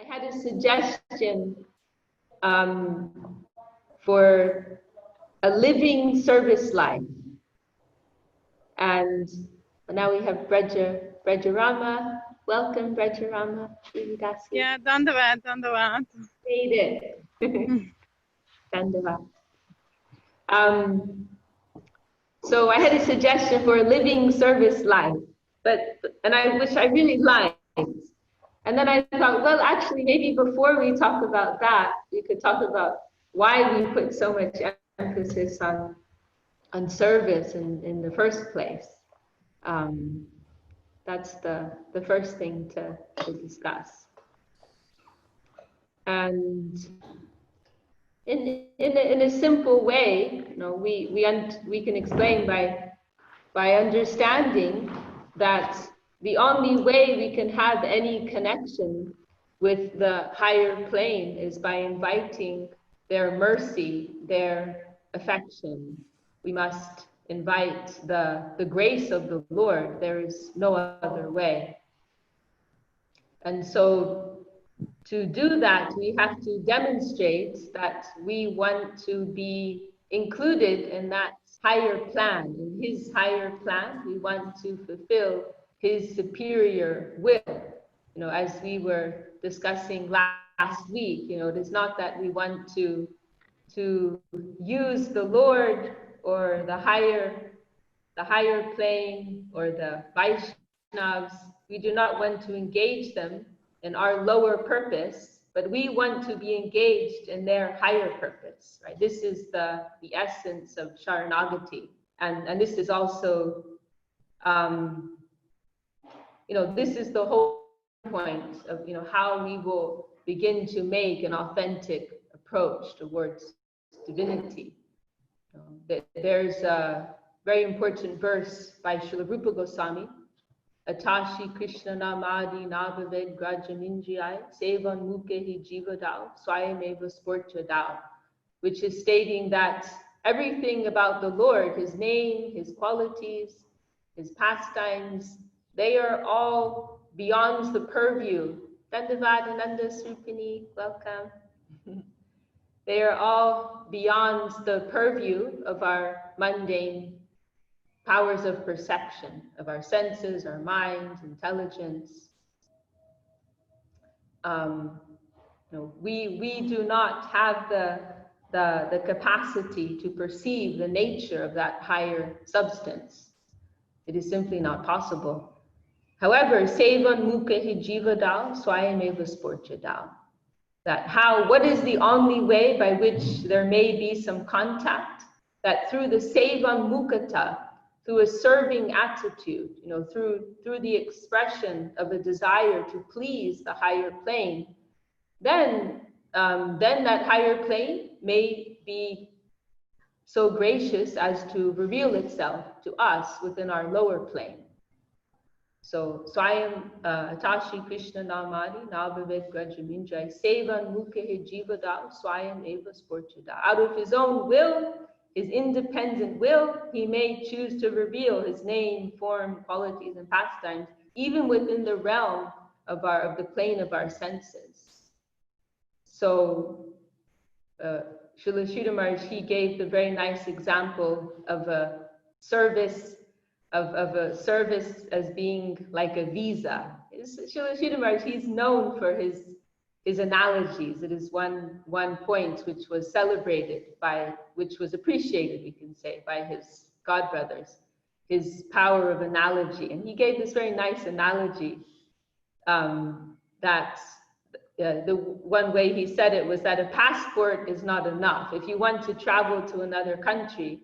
I had a suggestion for a living service life. And now we have Brajarama. Welcome, Brajarama. Devi Dasi. Yeah, Dandavad. Made it. Dandavad. So I had a suggestion for a living service life, which I really liked. And then I thought, well, actually, maybe before we talk about that, we could talk about why we put so much emphasis on service in the first place. That's the first thing to discuss. And in a simple way, we can explain by understanding that the only way we can have any connection with the higher plane is by inviting their mercy, their affection. We must invite the grace of the Lord. There is no other way. And so to do that, we have to demonstrate that we want to be included in that higher plan. In his higher plan, we want to fulfill his superior will. As we were discussing last week, it is not that we want to use the Lord or the higher plane or the Vaishnavas. We do not want to engage them in our lower purpose, but we want to be engaged in their higher purpose, right? This is the essence of Sharanagati. And this is also, this is the whole point of, how we will begin to make an authentic approach towards divinity. There's a very important verse by Srila Rupa Goswami, Atashi Krishna Namadi Nabhaved Grajaminjai Sevan Mukehi Jivadao Swayameva Sportjadao, which is stating that everything about the Lord, his name, his qualities, his pastimes, they are all beyond the purview. Dandavadananda Srupini, welcome. They are all beyond the purview of our mundane powers of perception, of our senses, our mind, intelligence. We do not have the capacity to perceive the nature of that higher substance. It is simply not possible. However, Sevan Mukehi Jivadao Swayameva Sportjadao. What is the only way by which there may be some contact? That through the Sevan Mukata, through a serving attitude, through the expression of a desire to please the higher plane, then that higher plane may be so gracious as to reveal itself to us within our lower plane. So Swayam Atashi Krishna Namadi Nabhavet Grajaminjai Sevan Mukehe Jivada Swayam Eva Sportjada. Out of his own will, his independent will, he may choose to reveal his name, form, qualities, and pastimes, even within the realm of the plane of our senses. So Srila Sridhar Maharaj, he gave the very nice example of a service as being like a visa. Srila Sridhar Maharaj, he's known for his analogies. It is one point which was celebrated which was appreciated, we can say, by his godbrothers, his power of analogy. And he gave this very nice analogy that the one way he said it was that a passport is not enough. If you want to travel to another country,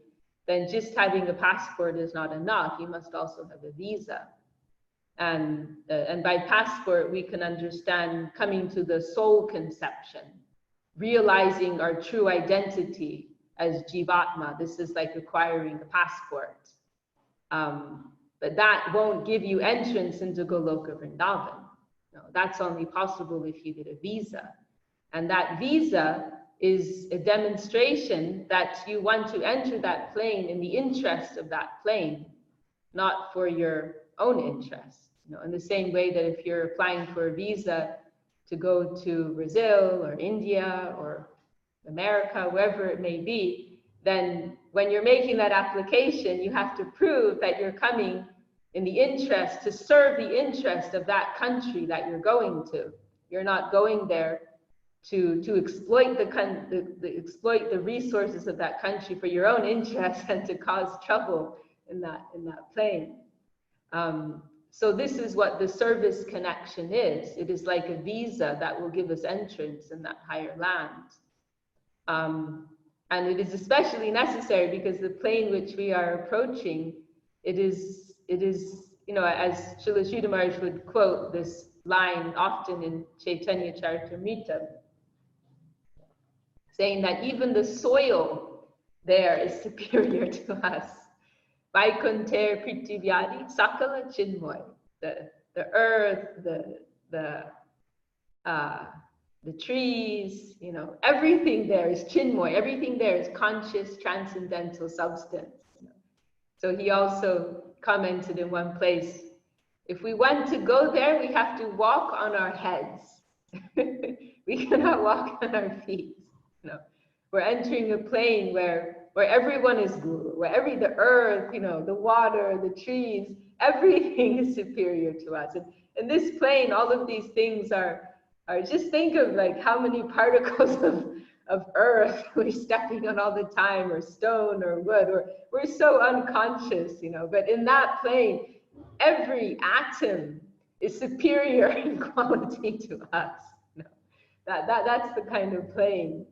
then just having a passport is not enough. You must also have a visa. And by passport, we can understand coming to the soul conception, realizing our true identity as Jivatma. This is like acquiring a passport. But that won't give you entrance into Goloka Vrindavan. No, that's only possible if you get a visa. And that visa is a demonstration that you want to enter that plane in the interest of that plane, not for your own interest. In the same way that if you're applying for a visa to go to Brazil or India or America, wherever it may be, then when you're making that application, you have to prove that you're coming in the interest to serve the interest of that country that you're going to. You're not going there to exploit exploit the resources of that country for your own interest and to cause trouble in that plane. So this is what the service connection is. It is like a visa that will give us entrance in that higher land. And it is especially necessary because the plane which we are approaching, it is, you know, as Srila Sridhar Maharaj would quote this line often in Chaitanya Charitamrita, saying that even the soil there is superior to us. Vaikunter Prithvivyadi Sakala Chinmoy. The earth, the trees, you know, everything there is Chinmoy. Everything there is conscious, transcendental substance. You know. So he also commented in one place, if we want to go there, we have to walk on our heads. We cannot walk on our feet. You know, we're entering a plane where everyone is guru, where the earth, you know, the water, the trees, everything is superior to us. And in this plane, all of these things are just think of like how many particles of earth we're stepping on all the time, or stone or wood, or we're so unconscious, you know. But in that plane, every atom is superior in quality to us. You know, that's the kind of plane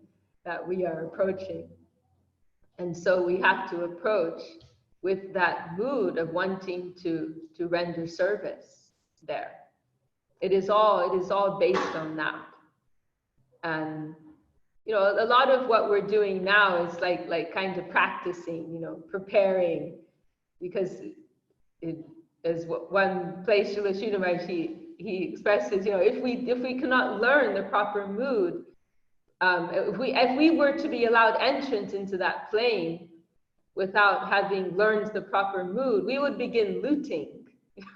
that we are approaching. And so we have to approach with that mood of wanting to render service there. It is all based on that. And you know, a lot of what we're doing now is like kind of practicing, you know, preparing, because it is one place Srila Sridhar Maharaj, he expresses, you know, if we cannot learn the proper mood, if we were to be allowed entrance into that plane without having learned the proper mood, we would begin looting.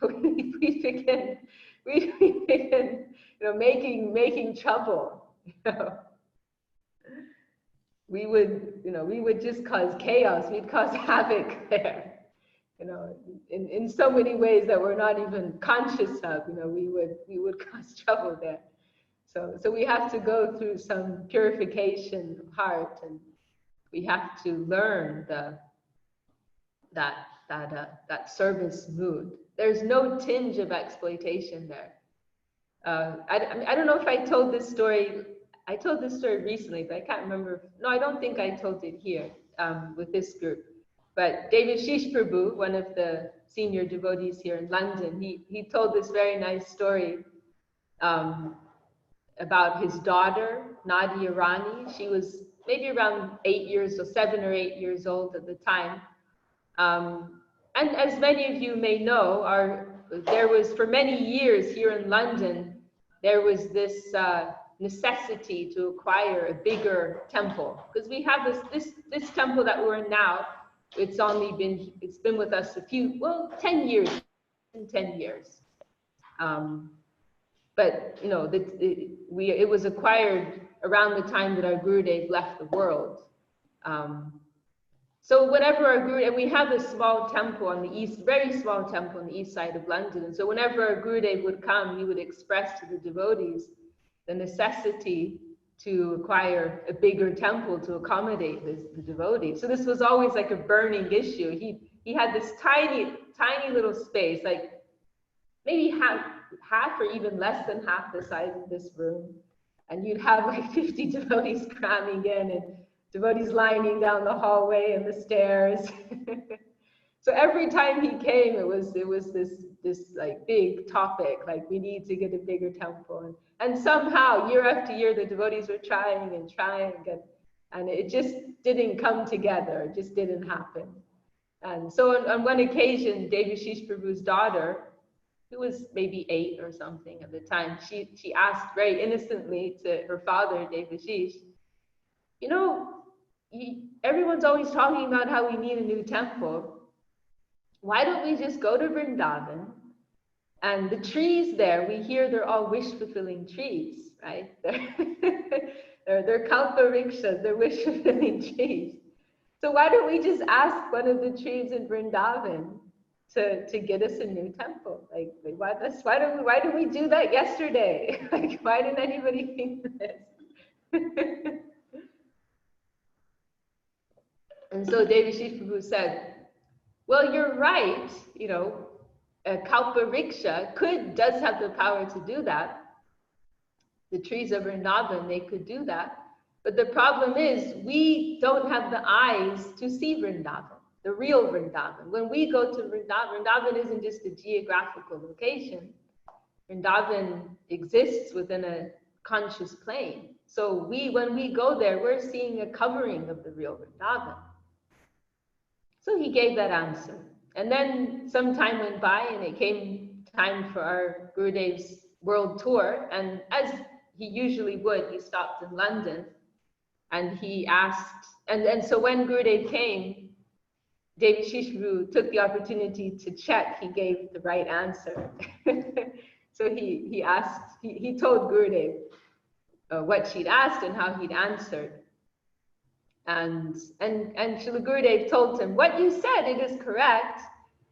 We begin, you know, making trouble. You know, we would just cause chaos. We'd cause havoc there. You know, in so many ways that we're not even conscious of. You know, we would cause trouble there. So we have to go through some purification of heart, and we have to learn that service mood. There's no tinge of exploitation there. I don't know if I told this story. I told this story recently, but I can't remember. No, I don't think I told it here with this group. But Devashish Prabhu, one of the senior devotees here in London, he told this very nice story about his daughter, Nadia Rani. She was maybe around 7 or 8 years old at the time. And as many of you may know, there was for many years here in London, there was this necessity to acquire a bigger temple, because we have this temple that we're in now. It's been with us 10 years, 10 years. But you know, it was acquired around the time that our Gurudev left the world. So whenever our Guru, and we have a small temple on the east, very small temple on the east side of London. And so whenever our Gurudev would come, he would express to the devotees the necessity to acquire a bigger temple to accommodate the devotees. So this was always like a burning issue. He had this tiny little space, like maybe half or even less than half the size of this room. And you'd have like 50 devotees cramming in, and devotees lining down the hallway and the stairs. So every time he came, it was this like big topic, like we need to get a bigger temple. And somehow year after year, the devotees were trying, and it just didn't come together. It just didn't happen. And so on one occasion, Devashish Prabhu's daughter, who was maybe 8 or something at the time, she asked very innocently to her father, Devashish, you know, everyone's always talking about how we need a new temple. Why don't we just go to Vrindavan? And the trees there, we hear they're all wish-fulfilling trees. right? They're kalparikshas, they're wish-fulfilling trees. So why don't we just ask one of the trees in Vrindavan to get us a new temple? Like why didn't we do that yesterday? Like, why didn't anybody think of this? And so Devashish Prabhu said, well, you're right, you know, a kalpariksha does have the power to do that. The trees of Vrindavan, they could do that. But the problem is we don't have the eyes to see Vrindavan, the real Vrindavan. When we go to Vrindavan, Vrindavan isn't just a geographical location. Vrindavan exists within a conscious plane. So when we go there, we're seeing a covering of the real Vrindavan. So he gave that answer. And then some time went by and it came time for our Gurudev's world tour. And as he usually would, he stopped in London and he asked, and so when Gurudev came, Devashish Prabhu took the opportunity to check he gave the right answer. So he told Gurudev what she'd asked and how he'd answered. And Srila Gurudev told him, what you said, it is correct,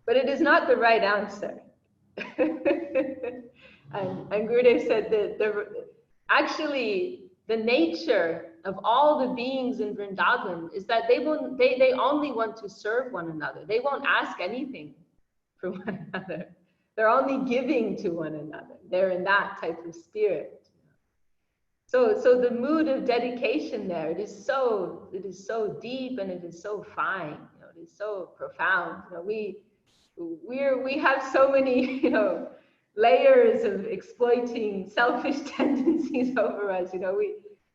but it is not the right answer. and Gurudev said that actually the nature of all the beings in Vrindavan is that they only want to serve one another. They won't ask anything from one another. They're only giving to one another. They're in that type of spirit. So the mood of dedication there, it is so deep and it is so fine. You know, it is so profound. You know, we have so many, you know, layers of exploiting selfish tendencies over us. You know,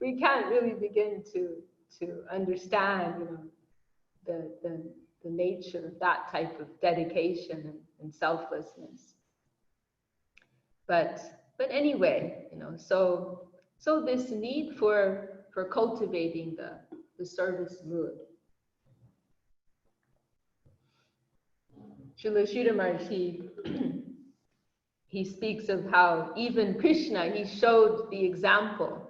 we can't really begin to understand, you know, the nature of that type of dedication and selflessness. But anyway, you know, so this need for cultivating the service mood. Srila Sridhar Maharaj, he speaks of how even Krishna, he showed the example.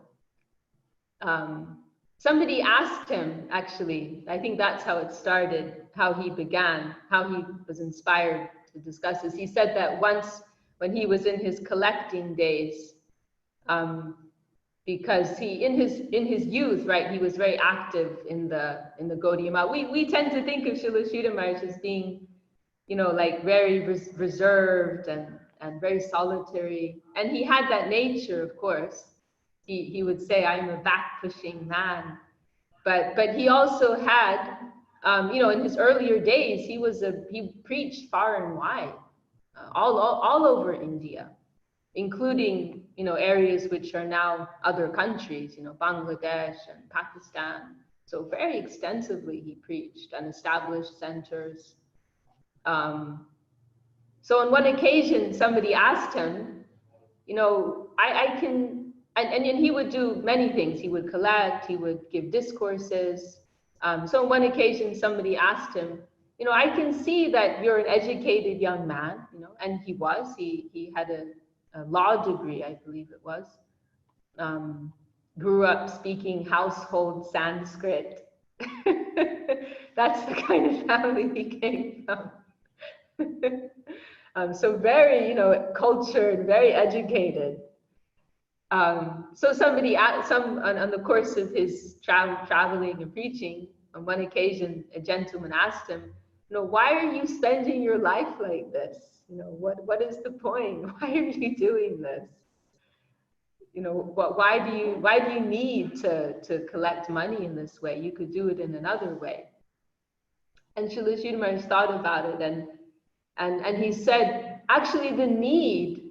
Somebody asked him, actually, I think that's how it started, how he began, how he was inspired to discuss this. He said that once when he was in his collecting days, because he in his youth, right, he was very active in the Gaudiya Math. We tend to think of Srila Sridhar Maharaj as being, you know, like very reserved and very solitary, and he had that nature, of course. He would say, "I'm a back-pushing man," but he also had, you know, in his earlier days, he preached far and wide, all over India, including, you know, areas which are now other countries, you know, Bangladesh and Pakistan. So very extensively he preached and established centers. So on one occasion, somebody asked him, you know, I can, and he would do many things. He would collect, he would give discourses. So on one occasion, somebody asked him, you know, I can see that you're an educated young man, you know, and he was. He had a law degree, I believe it was. Grew up speaking household Sanskrit. That's the kind of family he came from. So very, you know, cultured, very educated. So somebody, on the course of his traveling and preaching, on one occasion, a gentleman asked him, you know, why are you spending your life like this? You know, what is the point? Why are you doing this? You know, why do you need to collect money in this way? You could do it in another way. And Srila Sridhar Maharaj thought about it, and he said, actually, the need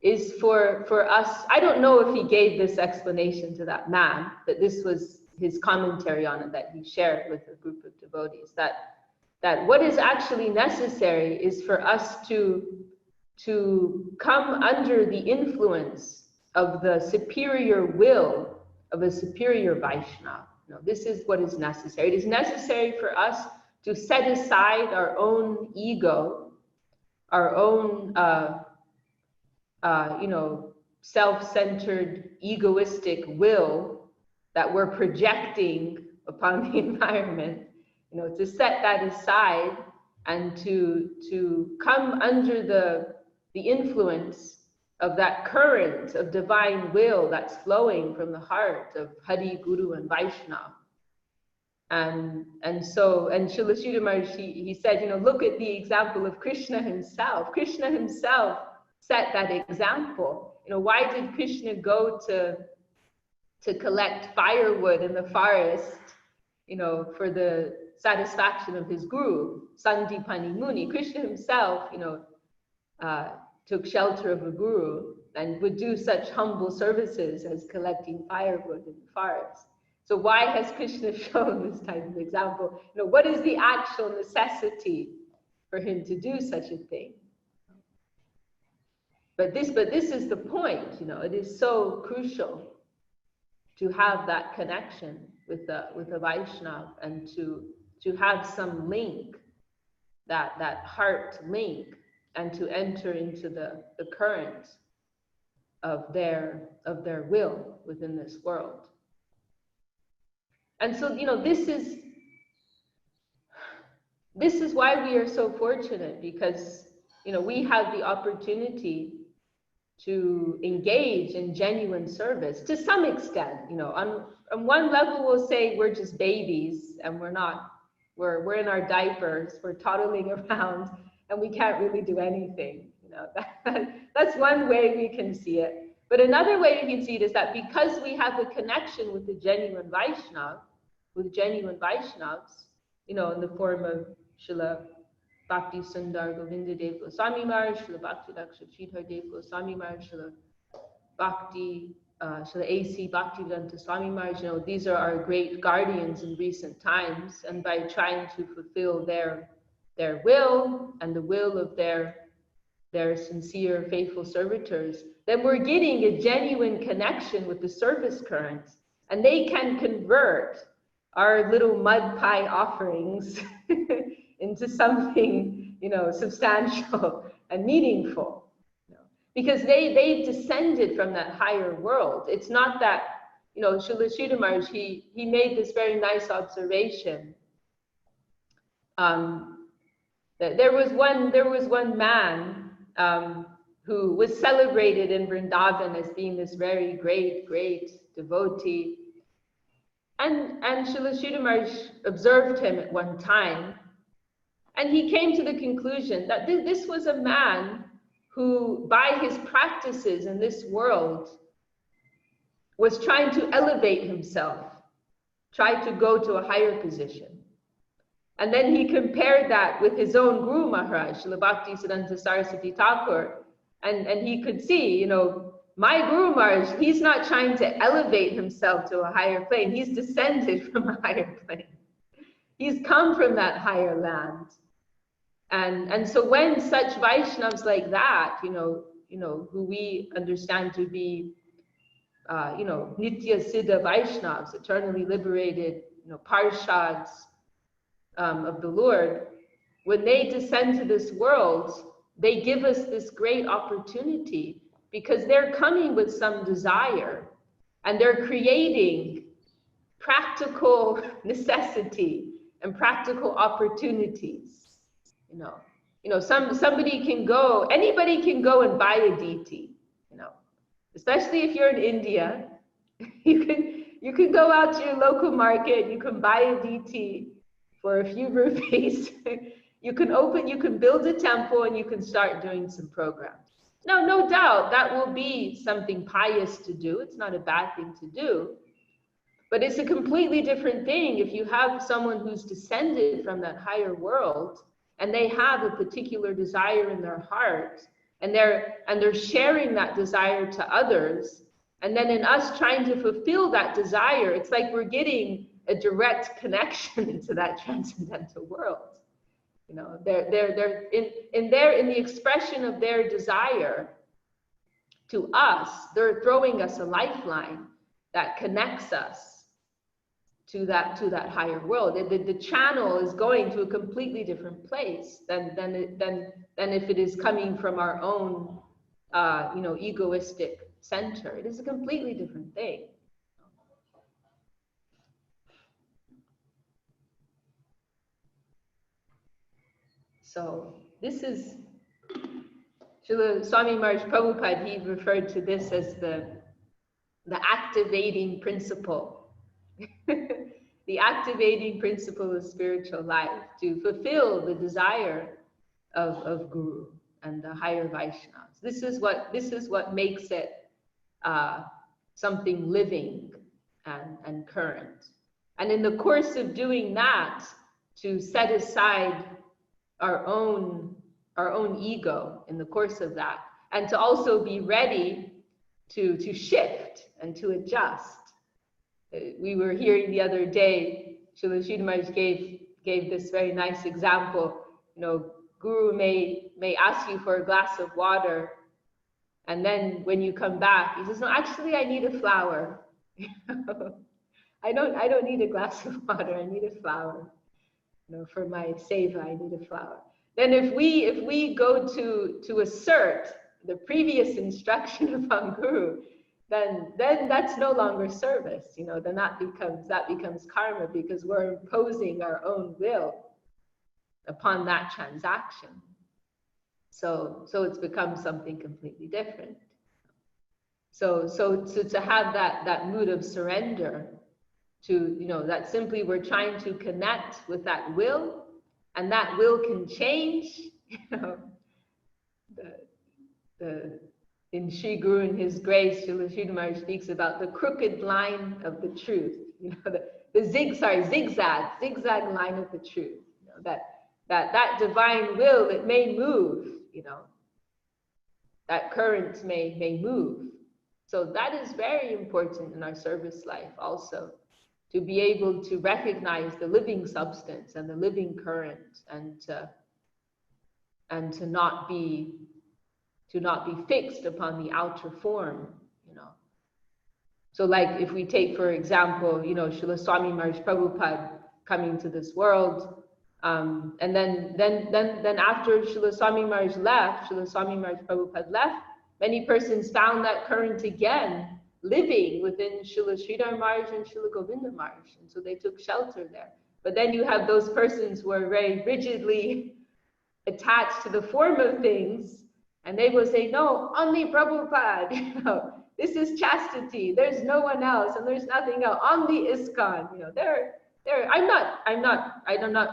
is for us. I don't know if he gave this explanation to that man, but this was his commentary on it that he shared with a group of devotees, that what is actually necessary is for us to come under the influence of the superior will of a superior Vaishnava. You know, this is what is necessary. It is necessary for us to set aside our own ego, our own, you know, self-centered, egoistic will that we're projecting upon the environment, you know, to set that aside and to come under the influence of that current of divine will that's flowing from the heart of Hari, Guru, and Vaishnava. And Srila Sridhar Maharaj, he said, you know, look at the example of Krishna himself. Krishna himself set that example. You know, why did Krishna go to collect firewood in the forest, you know, for the satisfaction of his guru, Sandipani Muni? Krishna himself, you know, took shelter of a guru and would do such humble services as collecting firewood in the forest. So why has Krishna shown this type of example? You know, what is the actual necessity for him to do such a thing? But this is the point, you know, it is so crucial to have that connection with the Vaishnava and to have some link, that heart link, and to enter into the current of their will within this world. And so, you know, this is why we are so fortunate, because, you know, we have the opportunity to engage in genuine service to some extent. You know, on one level, we'll say we're just babies and we're in our diapers, we're toddling around and we can't really do anything. You know, that's one way we can see it. But another way we can see it is that because we have a connection with the genuine Vaishnava, with genuine Vaishnavas, you know, in the form of Srila Bhakti Sundar Govinda Dev Goswami Maharaj, Srila Bhakti Daksha Sridhar Dev Goswami Maharaj, Srila A.C. Bhaktivedanta Swami Maharaj. You know, these are our great guardians in recent times, and by trying to fulfill their will and the will of their sincere, faithful servitors, then we're getting a genuine connection with the service currents, and they can convert our little mud pie offerings into something, you know, substantial and meaningful, you know, because they've descended from that higher world. It's not that, you know, Srila Sridhar Maharaj, he made this very nice observation. That there was one man who was celebrated in Vrindavan as being this very great devotee. And Srila Sridhar Maharaj observed him at one time, and he came to the conclusion that this was a man who, by his practices in this world, was trying to elevate himself, tried to go to a higher position. And then he compared that with his own Guru Maharaj, Srila Bhakti Siddhanta Saraswati Thakur, and he could see, you know, my Guru Maharaj, he's not trying to elevate himself to a higher plane. He's descended from a higher plane. He's come from that higher land. And so when such Vaishnavas like that, you know, who we understand to be, you know, Nitya Siddha Vaishnavas, eternally liberated, you know, Parshads of the Lord, when they descend to this world, they give us this great opportunity, because they're coming with some desire and they're creating practical necessity and practical opportunities. You know, somebody can go, anybody can go and buy a DT, you know, especially if you're in India. You can go out to your local market, you can buy a DT for a few rupees. You can build a temple and you can start doing some programs. Now, no doubt that will be something pious to do. It's not a bad thing to do, but it's a completely different thing if you have someone who's descended from that higher world and they have a particular desire in their heart, and they're sharing that desire to others. And then in us trying to fulfill that desire, it's like we're getting a direct connection into that transcendental world. You know, they're in the expression of their desire to us, they're throwing us a lifeline that connects us to that higher world. The channel is going to a completely different place than if it is coming from our own, you know, egoistic center. It is a completely different thing. So this is Srila Swami Maharaj Prabhupada, he referred to this as the activating principle. The activating principle of spiritual life to fulfill the desire of Guru and the higher Vaishnavas. This is what makes it something living and current. And in the course of doing that, to set aside our own ego in the course of that, and to also be ready to shift and to adjust. We were hearing the other day, Srila Sridhar Maharaj gave this very nice example. You know, Guru may ask you for a glass of water, and then when you come back, he says, "No, actually, I need a flower. I don't need a glass of water. I need a flower. You know, for my seva, I need a flower." Then if we go to assert the previous instruction upon Guru, then that's no longer service. You know, then that becomes karma, because we're imposing our own will upon that transaction. So it's become something completely different. So to have that mood of surrender, to, you know, that simply we're trying to connect with that will, and that will can change. You know, in Sri Guru and His Grace, Srila Sridhar Maharaj speaks about the crooked line of the truth. You know, the zigzag line of the truth. You know, that divine will, it may move. You know, that current may move. So that is very important in our service life also, to be able to recognize the living substance and the living current, and to not be fixed upon the outer form, you know. So like if we take, for example, you know, Srila Swami Maharaj Prabhupada coming to this world, and then after Srila Swami Maharaj Prabhupada left, many persons found that current again living within Srila Sridhar Maharaj and Srila Govinda Maharaj, and so they took shelter there. But then you have those persons who are very rigidly attached to the form of things, and they will say, "No, only Prabhupada, you know, this is chastity, there's no one else, and there's nothing else, only ISKCON." You know,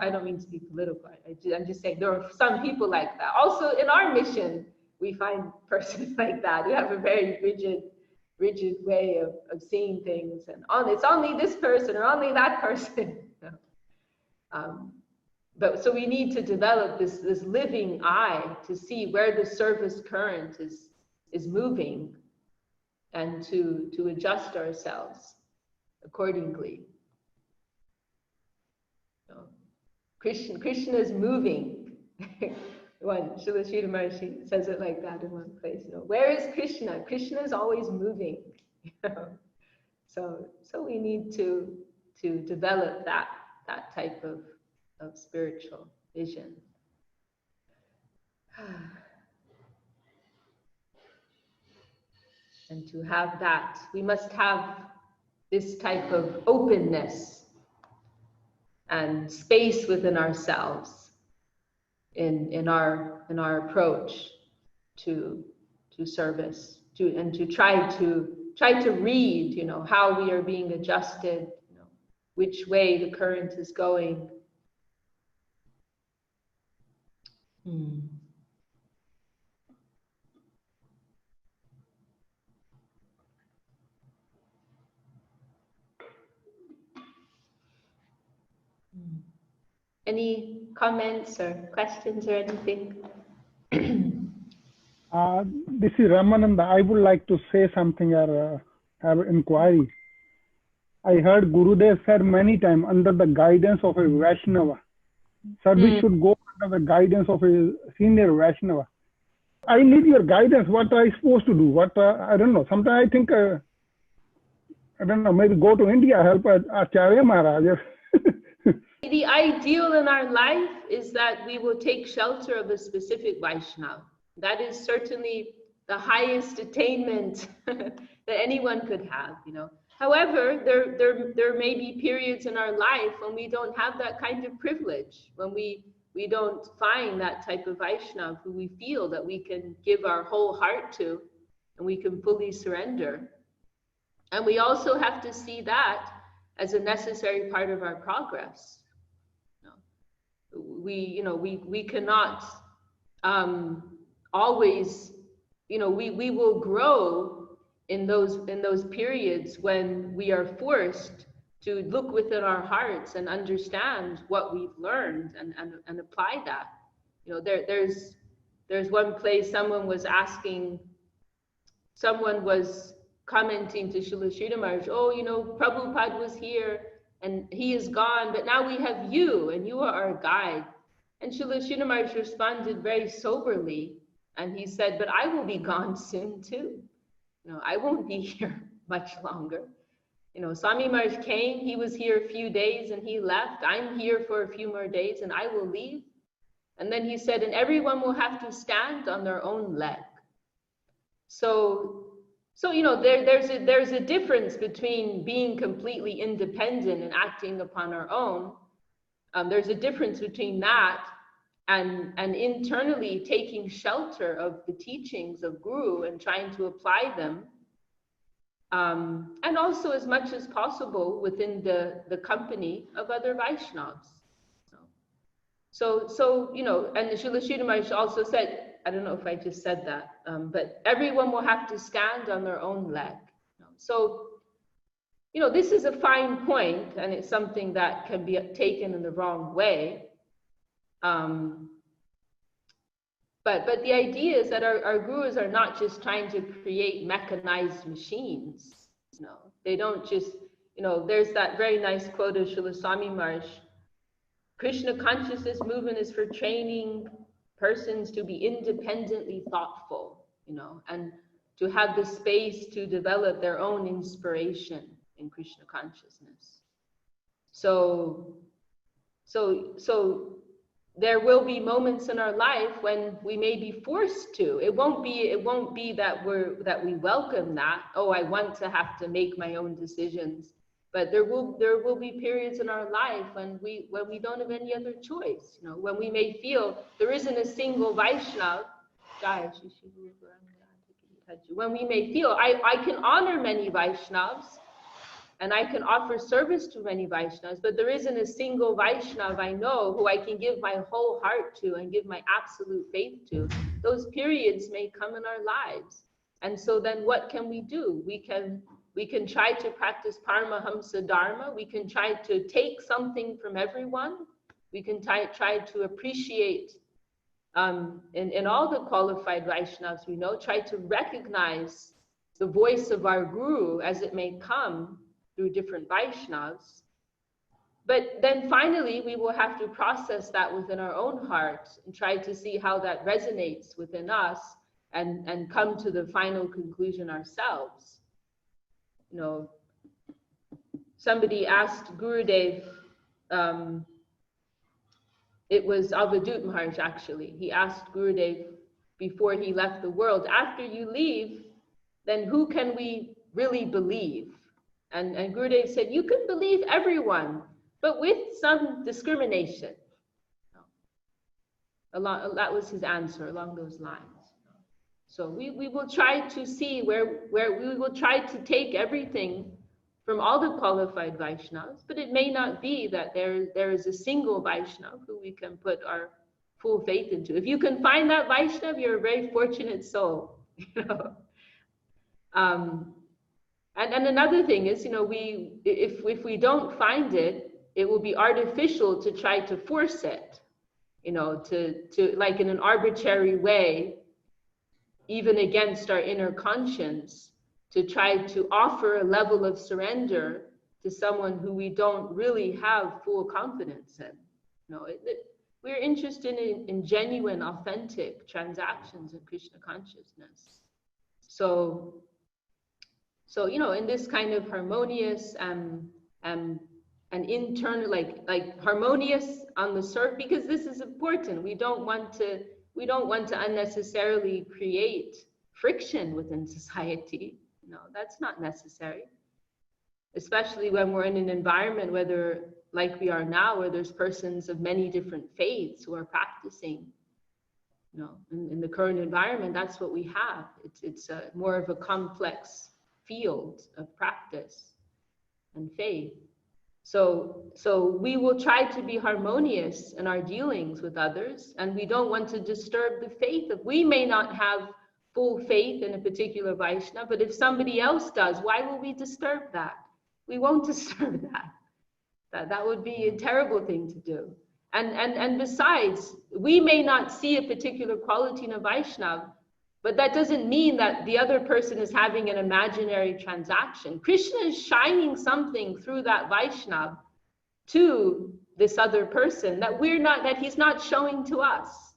I don't mean to be political. I'm just saying there are some people like that. Also in our mission, we find persons like that who have a very rigid way of seeing things, and it's only this person or only that person. You know? But so we need to develop this living eye to see where the service current is moving, and to adjust ourselves accordingly. So, Krishna is moving. Srila Sridhar Maharaj says it like that in one place. You know, where is Krishna? Krishna is always moving. You know? So we need to develop that type of spiritual vision. And to have that, we must have this type of openness and space within ourselves in our approach to service, and to try to read, you know, how we are being adjusted, you know, which way the current is going. Any comments or questions or anything? This is Ramananda. I would like to say something or have an inquiry. I heard Gurudev said many times, under the guidance of a Vaishnava. Service should go under the guidance of a senior Vaishnava. I need your guidance. What am I supposed to do? I don't know. Sometimes I think, I don't know, maybe go to India, help Acharya Maharaj. The ideal in our life is that we will take shelter of a specific Vaishnava. That is certainly highest attainment that anyone could have, you know. However, there may be periods in our life when we don't have that kind of privilege, when we don't find that type of Vaishnav who we feel that we can give our whole heart to and we can fully surrender. And we also have to see that as a necessary part of our progress. We cannot always, we will grow in those periods when we are forced to look within our hearts and understand what we've learned and apply that. There's one place someone was commenting to Srila Sridhar Maharaj, Prabhupada was here and he is gone, but now we have you and you are our guide. And Srila Sridhar Maharaj responded very soberly, and he said, but I will be gone soon too. I won't be here much longer. Swami Maharaj came, he was here a few days and he left. I'm here for a few more days and I will leave. And then he said, and everyone will have to stand on their own leg. So there's a difference between being completely independent and acting upon our own. There's a difference between that and internally taking shelter of the teachings of Guru and trying to apply them. And also as much as possible within the company of other Vaishnavas. So and the Srila Sridhar Maharaj also said, I don't know if I just said that, but everyone will have to stand on their own leg. So, this is a fine point, and it's something that can be taken in the wrong way. But the idea is that our gurus are not just trying to create mechanized machines. They don't just, there's that very nice quote of Srila Swami Maharaj, Krishna consciousness movement is for training persons to be independently thoughtful, and to have the space to develop their own inspiration in Krishna consciousness. So there will be moments in our life when we may be forced to. It won't be that we welcome that. Oh, I want to have to make my own decisions. But there will be periods in our life when we don't have any other choice. When we may feel there isn't a single Vaishnav. When we may feel I can honor many Vaishnavas and I can offer service to many Vaishnavas, but there isn't a single Vaishnav I know who I can give my whole heart to and give my absolute faith to. Those periods may come in our lives. And so then what can we do? We can try to practice Paramahamsa Dharma. We can try to take something from everyone. We can try to appreciate in all the qualified Vaishnavas we know, try to recognize the voice of our Guru as it may come through different Vaishnavas. But then finally, we will have to process that within our own hearts and try to see how that resonates within us and come to the final conclusion ourselves. Somebody asked Gurudev, it was Avadut Maharaj actually, he asked Gurudev before he left the world, after you leave, then who can we really believe? And Gurudev said, you can believe everyone, but with some discrimination. That was his answer along those lines. So we will try to see where we will try to take everything from all the qualified Vaishnavas, but it may not be that there is a single Vaishnav who we can put our full faith into. If you can find that Vaishnav, you're a very fortunate soul. And another thing is, if we don't find it, it will be artificial to try to force it, to like in an arbitrary way, even against our inner conscience, to try to offer a level of surrender to someone who we don't really have full confidence in. We're interested in genuine, authentic transactions in Krishna consciousness. So in this kind of harmonious and internal, like harmonious on the surface, because this is important. We don't want to unnecessarily create friction within society. That's not necessary, especially when we're in an environment whether like we are now, where there's persons of many different faiths who are practicing. In the current environment, that's what we have. It's more of a complex field of practice and faith. So we will try to be harmonious in our dealings with others, and we don't want to disturb the faith we may not have full faith in a particular Vaishnava, but if somebody else does, why will we disturb that? We won't disturb that. That would be a terrible thing to do. And besides, we may not see a particular quality in a Vaishnava, but that doesn't mean that the other person is having an imaginary transaction. Krishna is shining something through that Vaishnava to this other person that he's not showing to us.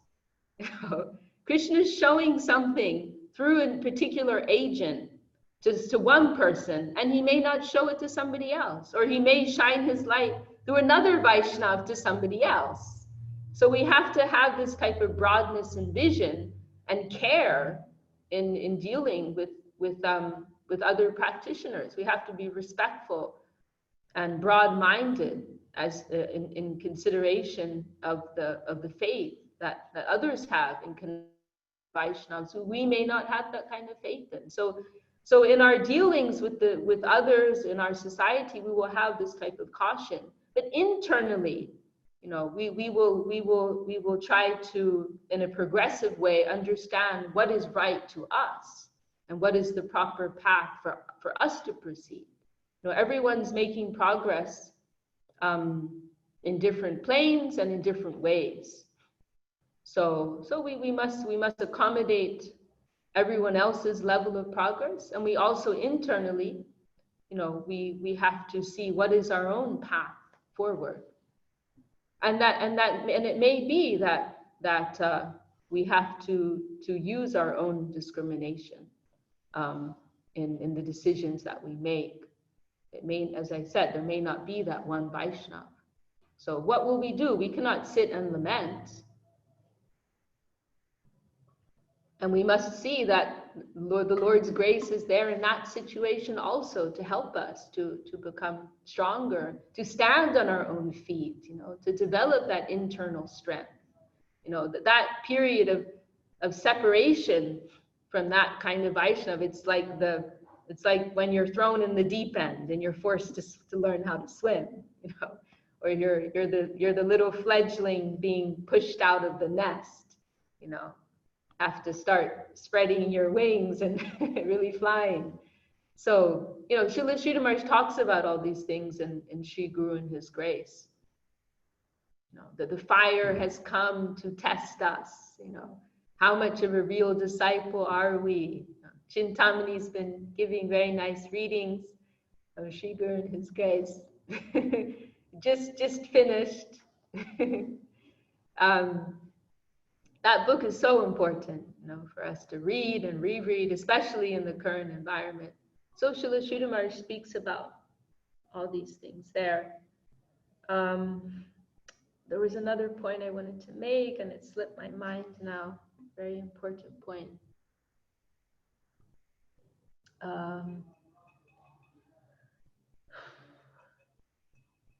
Krishna is showing something through a particular agent to one person, and he may not show it to somebody else, or he may shine his light through another Vaishnava to somebody else. So we have to have this type of broadness and vision and care in dealing with other practitioners. We have to be respectful and broad-minded as in consideration of the faith that others have in Vaishnavas who we may not have that kind of faith in. So in our dealings with others in our society, we will have this type of caution. But internally, we will try to, in a progressive way, understand what is right to us and what is the proper path for us to proceed. Everyone's making progress in different planes and in different ways. So we must accommodate everyone else's level of progress, and we also internally, we have to see what is our own path forward. And it may be that we have to use our own discrimination in the decisions that we make. It may, as I said, there may not be that one Vaishnava. So what will we do? We cannot sit and lament. And we must see that the Lord's grace is there in that situation also to help us to become stronger, to stand on our own feet, to develop that internal strength. That period of separation from that kind of Vaishnava, it's like when you're thrown in the deep end and you're forced to learn how to swim, or you're the little fledgling being pushed out of the nest, have to start spreading your wings and really flying. So, Srila Sridhar Maharaj talks about all these things in Sri Guru and His grace. That the fire has come to test us. How much of a real disciple are we? Chintamani's been giving very nice readings of Sri Guru and His grace. just finished. That book is so important, for us to read and reread, especially in the current environment. So Srila Sridhar Maharaj speaks about all these things there. There was another point I wanted to make, and it slipped my mind now. Very important point.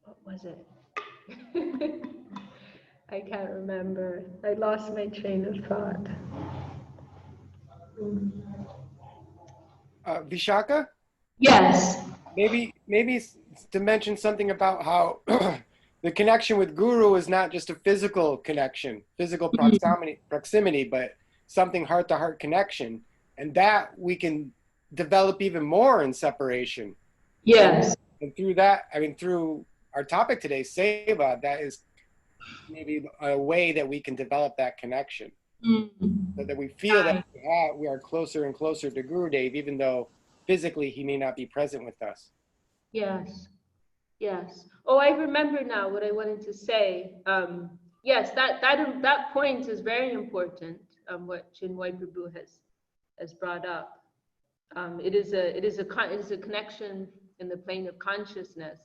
What was it? I can't remember. I lost my train of thought. Vishakha? Yes. Maybe to mention something about how the connection with Guru is not just a physical connection, physical proximity, but something heart-to-heart connection. And that we can develop even more in separation. Yes. And through that, through our topic today, seva, that is maybe a way that we can develop that connection. So that we feel that we are closer and closer to Gurudev, even though physically he may not be present with us. Yes. Oh, I remember now what I wanted to say. Yes, that point is very important. What Chinmoy Prabhu has brought up. It is a connection in the plane of consciousness,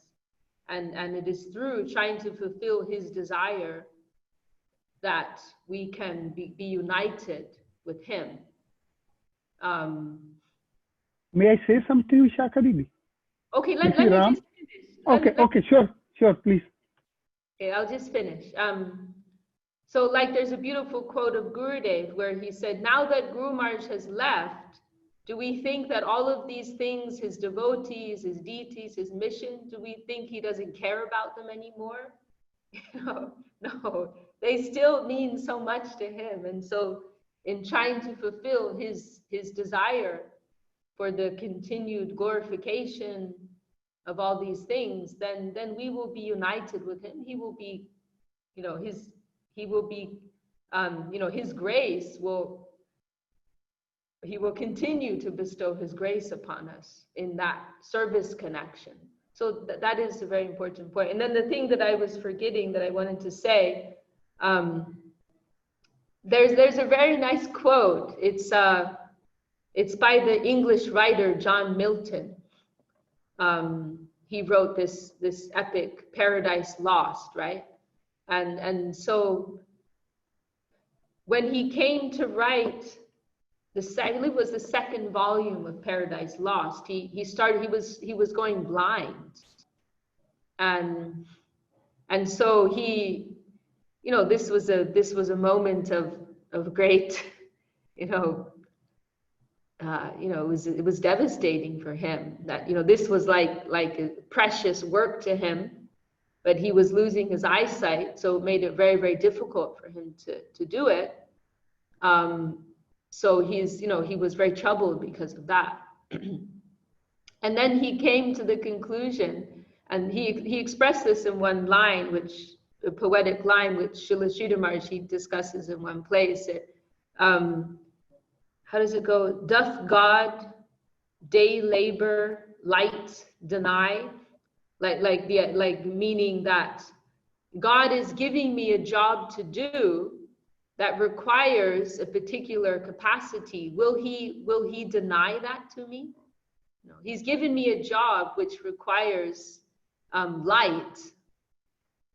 and it is through trying to fulfill his desire that we can be united with him. May I say something, Vishakha Devi? Okay, let Sri me Ram? just finish. Okay, sure, please. Okay, I'll just finish. So like there's a beautiful quote of Gurudev where he said, now that Guru Maharaj has left, do we think that all of these things, his devotees, his deities, his mission, do we think he doesn't care about them anymore? No, they still mean so much to him. And so in trying to fulfill his desire for the continued glorification of all these things, then we will be united with him. He will be, his grace will, he will continue to bestow his grace upon us in that service connection. So that is a very important point. And then the thing that I was forgetting that I wanted to say, there's a very nice quote. It's by the English writer John Milton. He wrote this epic Paradise Lost, right? And so when he came to write I believe it was the second volume of Paradise Lost, he was going blind, and so he, this was a moment of great, it was devastating for him that, this was like a precious work to him, but he was losing his eyesight, so it made it very, very difficult for him to do it. So he was very troubled because of that. And then he came to the conclusion, and he expressed this in one line, a poetic line, which Srila Sridhar Maharaj he discusses in one place. How does it go? Doth God day labor, light deny? Like meaning that God is giving me a job to do that requires a particular capacity. Will he deny that to me? No, he's given me a job which requires light,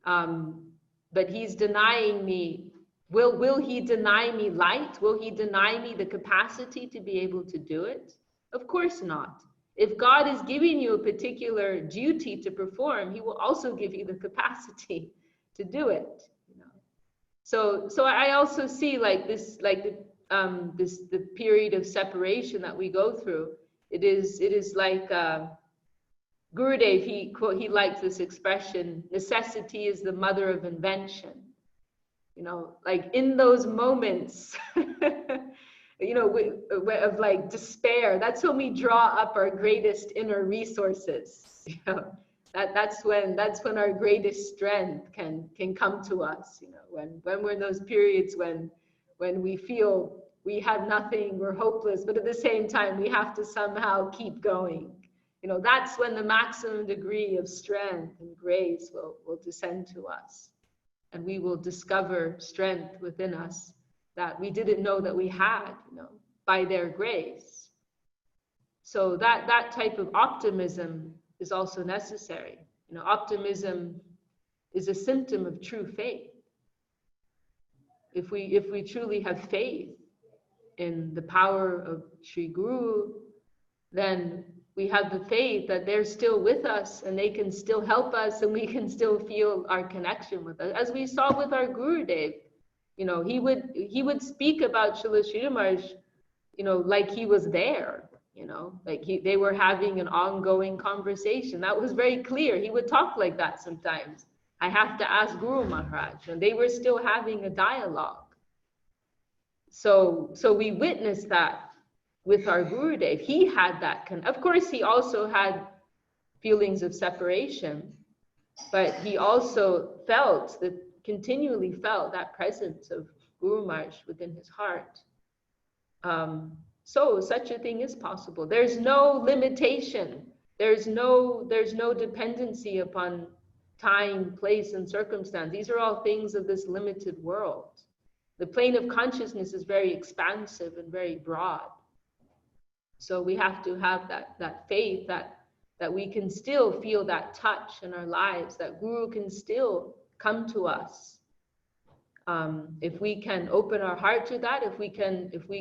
but he's denying me. Will he deny me light? Will he deny me the capacity to be able to do it? Of course not. If God is giving you a particular duty to perform, he will also give you the capacity to do it. So I also see the period of separation that we go through. It is like Gurudev, he likes this expression, necessity is the mother of invention. Like in those moments, of like despair, that's when we draw up our greatest inner resources. That's when our greatest strength can come to us. When we're in those periods when we feel we have nothing, we're hopeless, but at the same time we have to somehow keep going. That's when the maximum degree of strength and grace will descend to us, and we will discover strength within us that we didn't know that we had, by their grace. So that type of optimism is also necessary. Optimism is a symptom of true faith. If we truly have faith in the power of Sri Guru, then we have the faith that they're still with us and they can still help us, and we can still feel our connection with us. As we saw with our Gurudev, he would speak about Srila Sridhar Maharaj, like he was there. Like they were having an ongoing conversation. That was very clear. He would talk like that sometimes. I have to ask Guru Maharaj, and they were still having a dialogue. So we witnessed that with our Gurudev. He had that. Of course, he also had feelings of separation, but he also continually felt that presence of Guru Maharaj within his heart. So such a thing is possible. There's no limitation. There's no dependency upon time, place, and circumstance. These are all things of this limited world. The plane of consciousness is very expansive and very broad. So we have to have that faith that we can still feel that touch in our lives, that Guru can still come to us. If we can open our heart to that, if we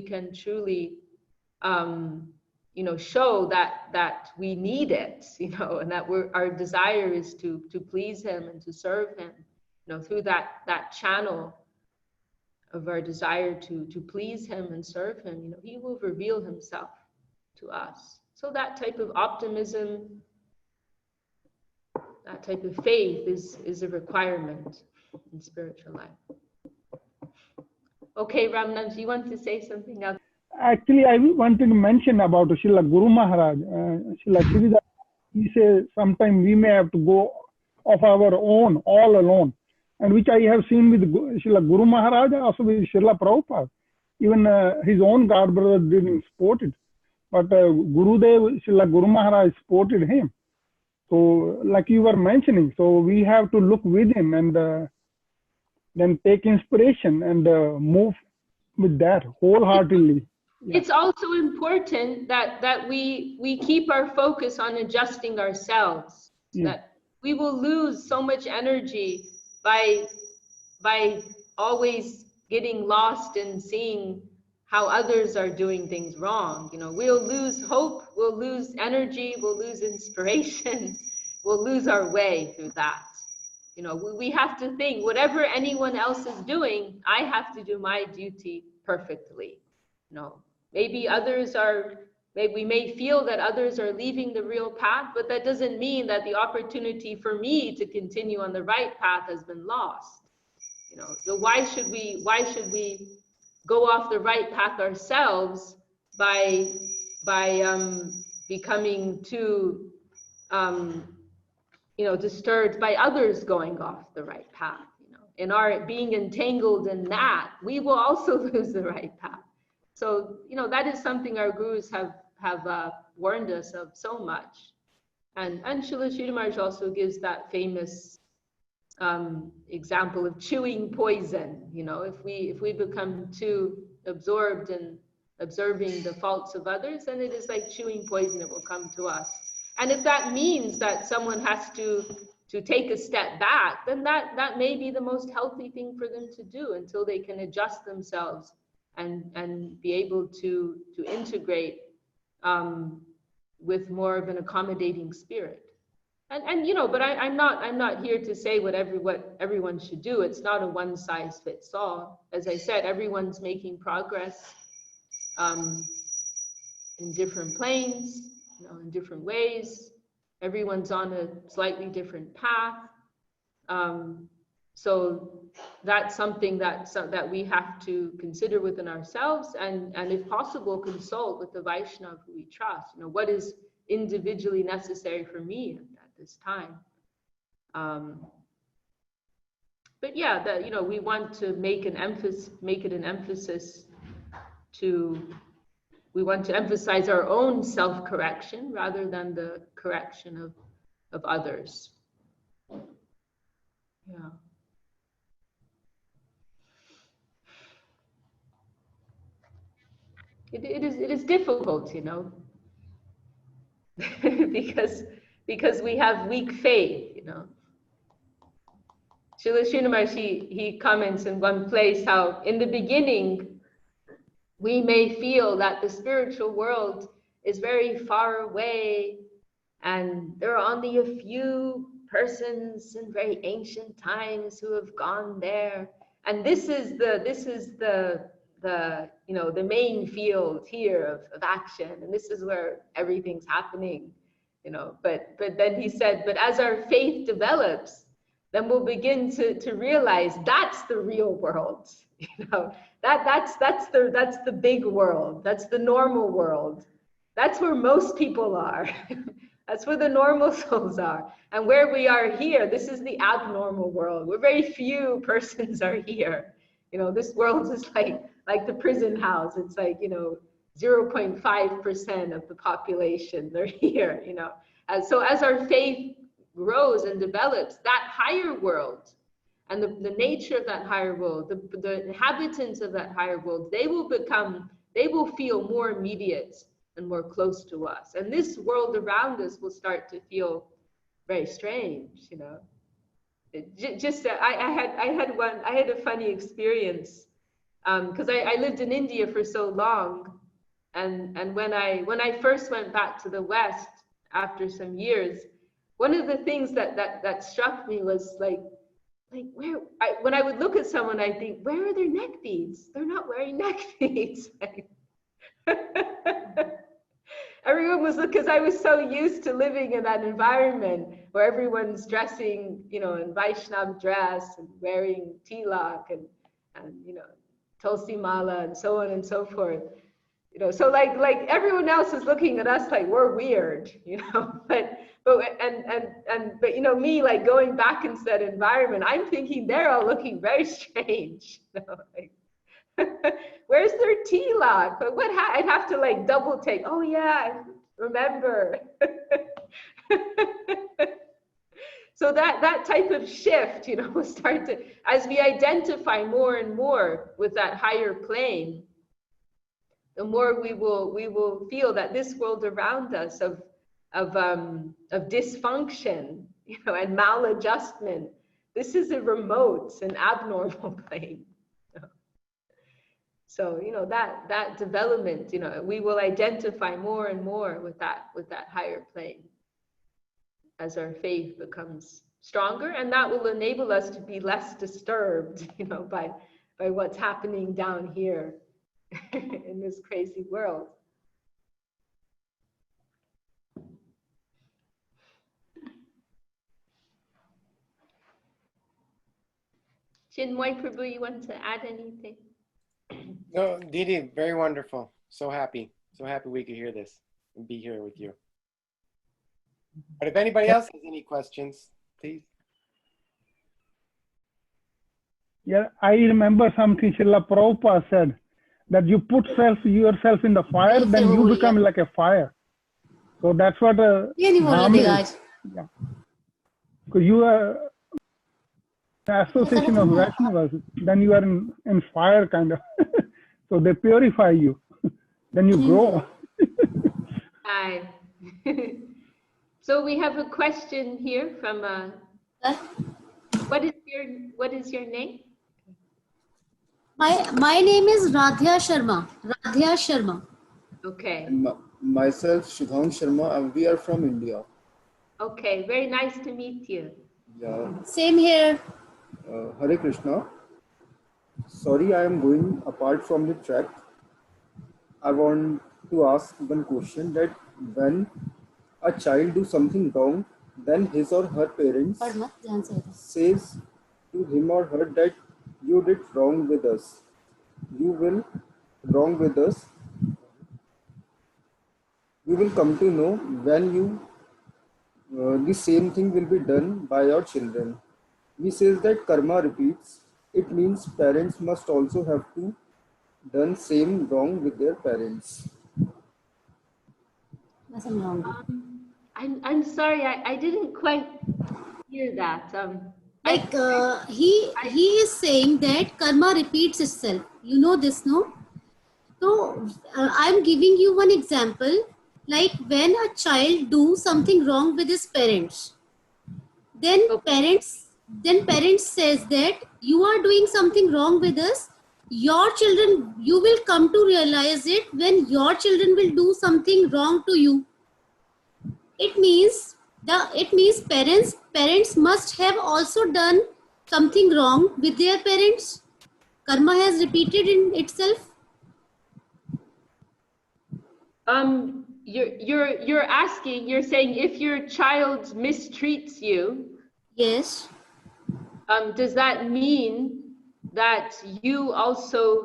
can truly show that we need it, and that our desire is to please him and to serve him, through that channel of our desire to please him and serve him, he will reveal himself to us. So that type of optimism, that type of faith is a requirement in spiritual life. Okay, Ramnand, do you want to say something else? Actually, I wanted to mention about Srila Guru Maharaj. Srila Sridhar, he says sometimes we may have to go of our own, all alone, and which I have seen with Srila Guru Maharaj, also with Srila Prabhupada. Even his own god brother didn't support it, but Gurudev, Srila Guru Maharaj supported him. So, like you were mentioning, so we have to look within and then take inspiration and move with that wholeheartedly. Yeah. It's also important that we keep our focus on adjusting ourselves. Yeah. That we will lose so much energy by always getting lost in seeing how others are doing things wrong. We'll lose hope, we'll lose energy, we'll lose inspiration, we'll lose our way through that. We have to think, whatever anyone else is doing, I have to do my duty perfectly. Maybe we may feel that others are leaving the real path, but that doesn't mean that the opportunity for me to continue on the right path has been lost. So why should we go off the right path ourselves by becoming too disturbed by others going off the right path? In our being entangled in that, we will also lose the right path. So, that is something our gurus have warned us of so much. And Srila Sridhar Maharaj also gives that famous example of chewing poison. If we become too absorbed in observing the faults of others, then it is like chewing poison, it will come to us. And if that means that someone has to take a step back, then that may be the most healthy thing for them to do until they can adjust themselves and be able to integrate with more of an accommodating spirit. But I'm not here to say what everyone should do. It's not a one size fits all. As I said, everyone's making progress in different planes, in different ways. Everyone's on a slightly different path. So that's something that we have to consider within ourselves, and if possible, consult with the Vaishnava who we trust. What is individually necessary for me at this time. But yeah, that we want to make it an emphasis we want to emphasize our own self-correction rather than the correction of others. Yeah. It is difficult, because we have weak faith, Srila Sridhar Maharaj, he comments in one place how in the beginning we may feel that the spiritual world is very far away, and there are only a few persons in very ancient times who have gone there, and this is the main field here of action, and this is where everything's happening, but then he said, but as our faith develops, then we'll begin to realize that's the real world, that's the big world, that's the normal world, that's where most people are. That's where the normal souls are. And where we are here, this is the abnormal world, where very few persons are here. This world is like the prison house. It's like, 0.5% of the population, they're here, And so as our faith grows and develops, that higher world and the nature of that higher world, the inhabitants of that higher world, they will feel more immediate and more close to us. And this world around us will start to feel very strange, I had a funny experience because I lived in India for so long, And when I first went back to the West after some years, one of the things that struck me was like when I would look at someone, I think, where are their neck beads? They're not wearing neck beads. Everyone was, because I was so used to living in that environment where everyone's dressing, in Vaishnav dress and wearing tilak and tulsi mala and so on and so forth. So like everyone else is looking at us like we're weird, but me like going back into that environment, I'm thinking they're all looking very strange. Like, where's their tilak? But I'd have to like double take. Oh yeah, I remember. So that type of shift, will start to, as we identify more and more with that higher plane, the more we will feel that this world around us of dysfunction, and maladjustment, this is a remote and abnormal plane. So that development, we will identify more and more with that higher plane as our faith becomes stronger, and that will enable us to be less disturbed, by what's happening down here in this crazy world. Chinmoy Prabhu, you want to add anything? No, Didi, very wonderful. So happy we could hear this and be here with you. But if anybody else has any questions, please. Yeah, I remember something Srila Prabhupada said, that you put yourself in the fire, then you become like a fire. So that's what Because you are an association of Vaishnavas, then you are in fire kind of. So they purify you. Then you grow. Hi. So we have a question here from what is your name? My name is Radhya Sharma. Okay. And myself, Shubham Sharma, and we are from India. Okay, very nice to meet you. Yeah. Same here. Hare Krishna. Sorry, I am going apart from the track. I want to ask one question, that when a child do something wrong, then his or her parents says to him or her that you did wrong with us. You will wrong with us. You will come to know when you the same thing will be done by your children. We says that karma repeats. It means parents must also have to done same wrong with their parents. I'm sorry, I didn't quite hear that. He is saying that karma repeats itself. You know this, no? So I'm giving you one example. Like when a child do something wrong with his parents, then parents says that you are doing something wrong with us. Your children, you will come to realize it when your children will do something wrong to you. It means parents must have also done something wrong with their parents. Karma has repeated in itself. You're saying if your child mistreats you, Yes. Does that mean that you also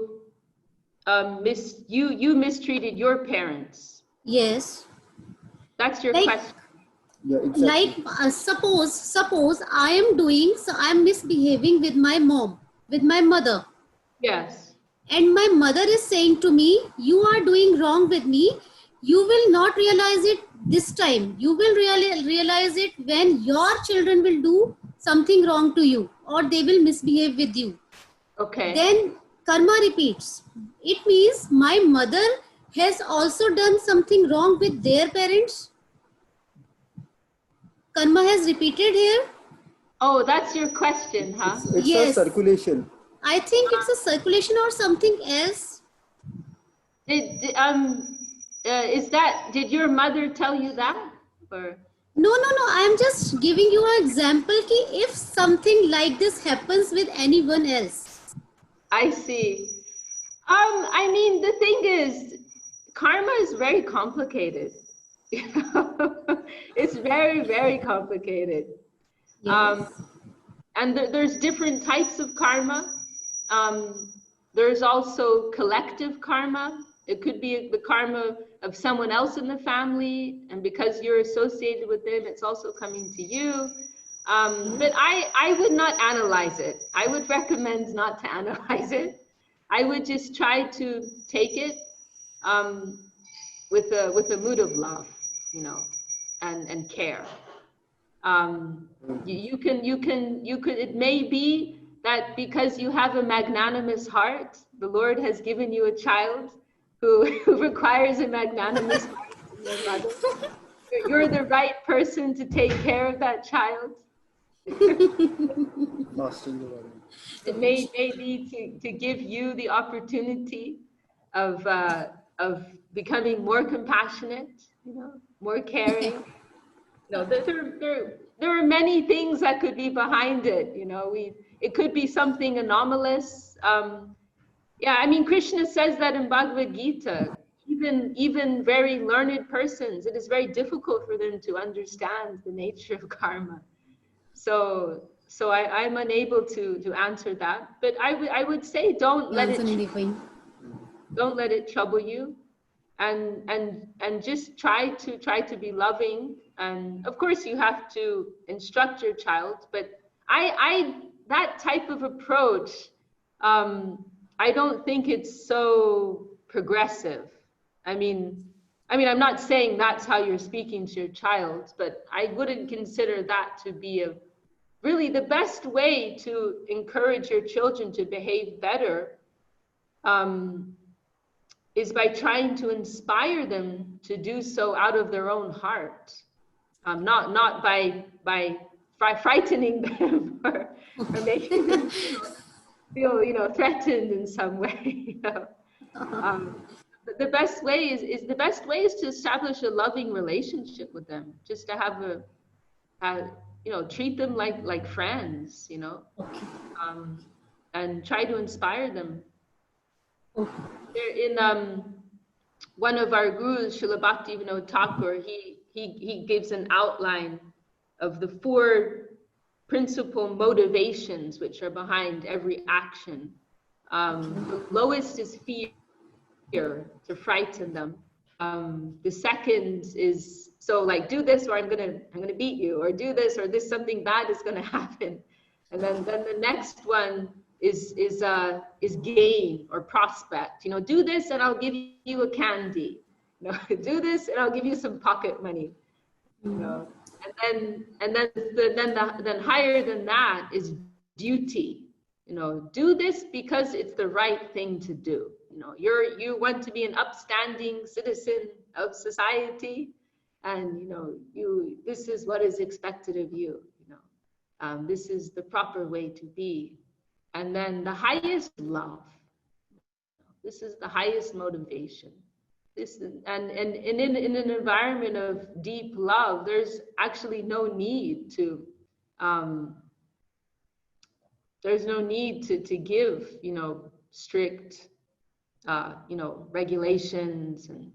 you mistreated your parents? Yes. That's your question. Yeah, exactly. Like suppose I am misbehaving with my mom, with my mother. Yes. And my mother is saying to me, you are doing wrong with me. You will not realize it this time. You will realize it when your children will do something wrong to you or they will misbehave with you. Okay. Then karma repeats. It means my mother has also done something wrong with their parents. Karma has repeated here. Oh, that's your question, huh? It's Yes. a circulation. I think it's a circulation or something else. Did your mother tell you that? Or? No. I'm just giving you an example ki if something like this happens with anyone else. I see. I mean, the thing is, karma is very complicated. It's very, very complicated. Yes. And there's different types of karma. There's also collective karma. It could be the karma of someone else in the family, and because you're associated with them, it's also coming to you. But I would not analyze it. I would recommend not to analyze it. I would just try to take it with a mood of love, you know, and care. You could, it may be that because you have a magnanimous heart, the Lord has given you a child who requires a magnanimous heart from your mother. You're the right person to take care of that child. It may be to give you the opportunity of becoming more compassionate, you know, more caring. You know, there are many things that could be behind it. You know, it could be something anomalous. Yeah, I mean, Krishna says that in Bhagavad Gita. Even very learned persons, it is very difficult for them to understand the nature of karma. So I'm unable to answer that. But I would say don't let it trouble you, and just try to be loving. And of course you have to instruct your child, but I that type of approach, I don't think it's so progressive. I mean I'm not saying that's how you're speaking to your child, but I wouldn't consider that to be really the best way to encourage your children to behave better. Is by trying to inspire them to do so out of their own heart, not by frightening them or making them feel threatened in some way. But the best way is to establish a loving relationship with them, just to have treat them like friends, and try to inspire them. In one of our gurus, Srila Bhaktivinoda Thakur, he gives an outline of the 4 principal motivations which are behind every action. The lowest is fear, to frighten them. The second is do this or I'm gonna beat you, or do this or this something bad is gonna happen. And then the next one is gain or prospect. Do this and I'll give you a candy. Do this and I'll give you some pocket money. And then higher than that is duty. Do this because it's the right thing to do. You want to be an upstanding citizen of society, and this is what is expected of you. This is the proper way to be. And then the highest love. This is the highest motivation. And in an environment of deep love, there's actually no need to give strict regulations and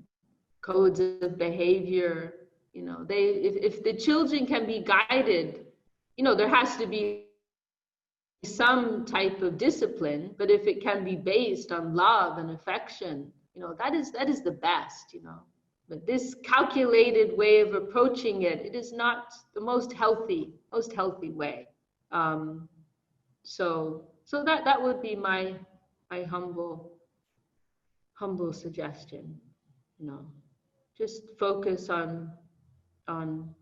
codes of behavior. If the children can be guided, there has to be some type of discipline, but if it can be based on love and affection, that is the best. But this calculated way of approaching it is not the most healthy way. So that would be my humble suggestion. Just focus on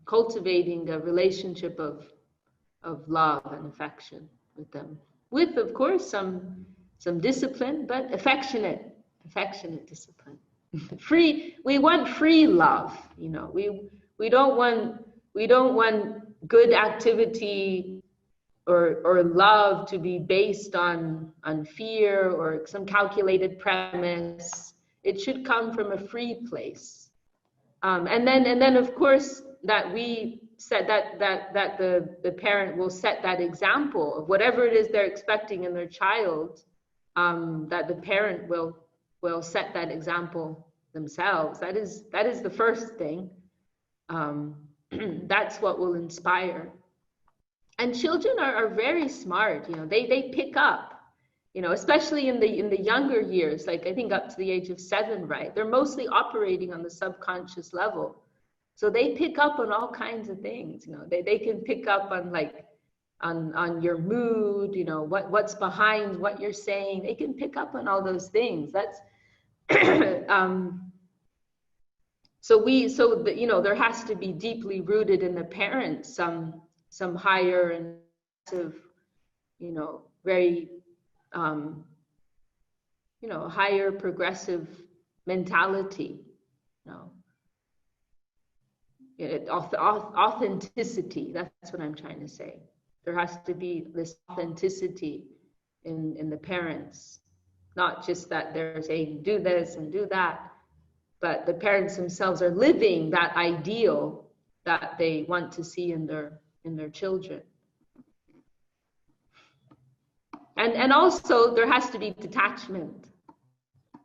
cultivating a relationship of love and affection with them, with of course some discipline, but affectionate discipline. We want free love. We don't want good activity or love to be based on fear or some calculated premise. It should come from a free place. And then of course that we set that the parent will set that example of whatever it is they're expecting in their child, that the parent will set that example themselves. That is the first thing. That's what will inspire. And children are very smart, you know, they pick up, you know, especially in the younger years, like I think up to the age of 7, right? They're mostly operating on the subconscious level. So they pick up on all kinds of things, you know, they can pick up on like on your mood, you know, what's behind what you're saying. They can pick up on all those things. That's so you know, there has to be deeply rooted in the parents some higher and you know, very you know, higher progressive mentality, you know, authenticity. That's what I'm trying to say. There has to be this authenticity in the parents, not just that they're saying do this and do that, but the parents themselves are living that ideal that they want to see in their children. And also there has to be detachment.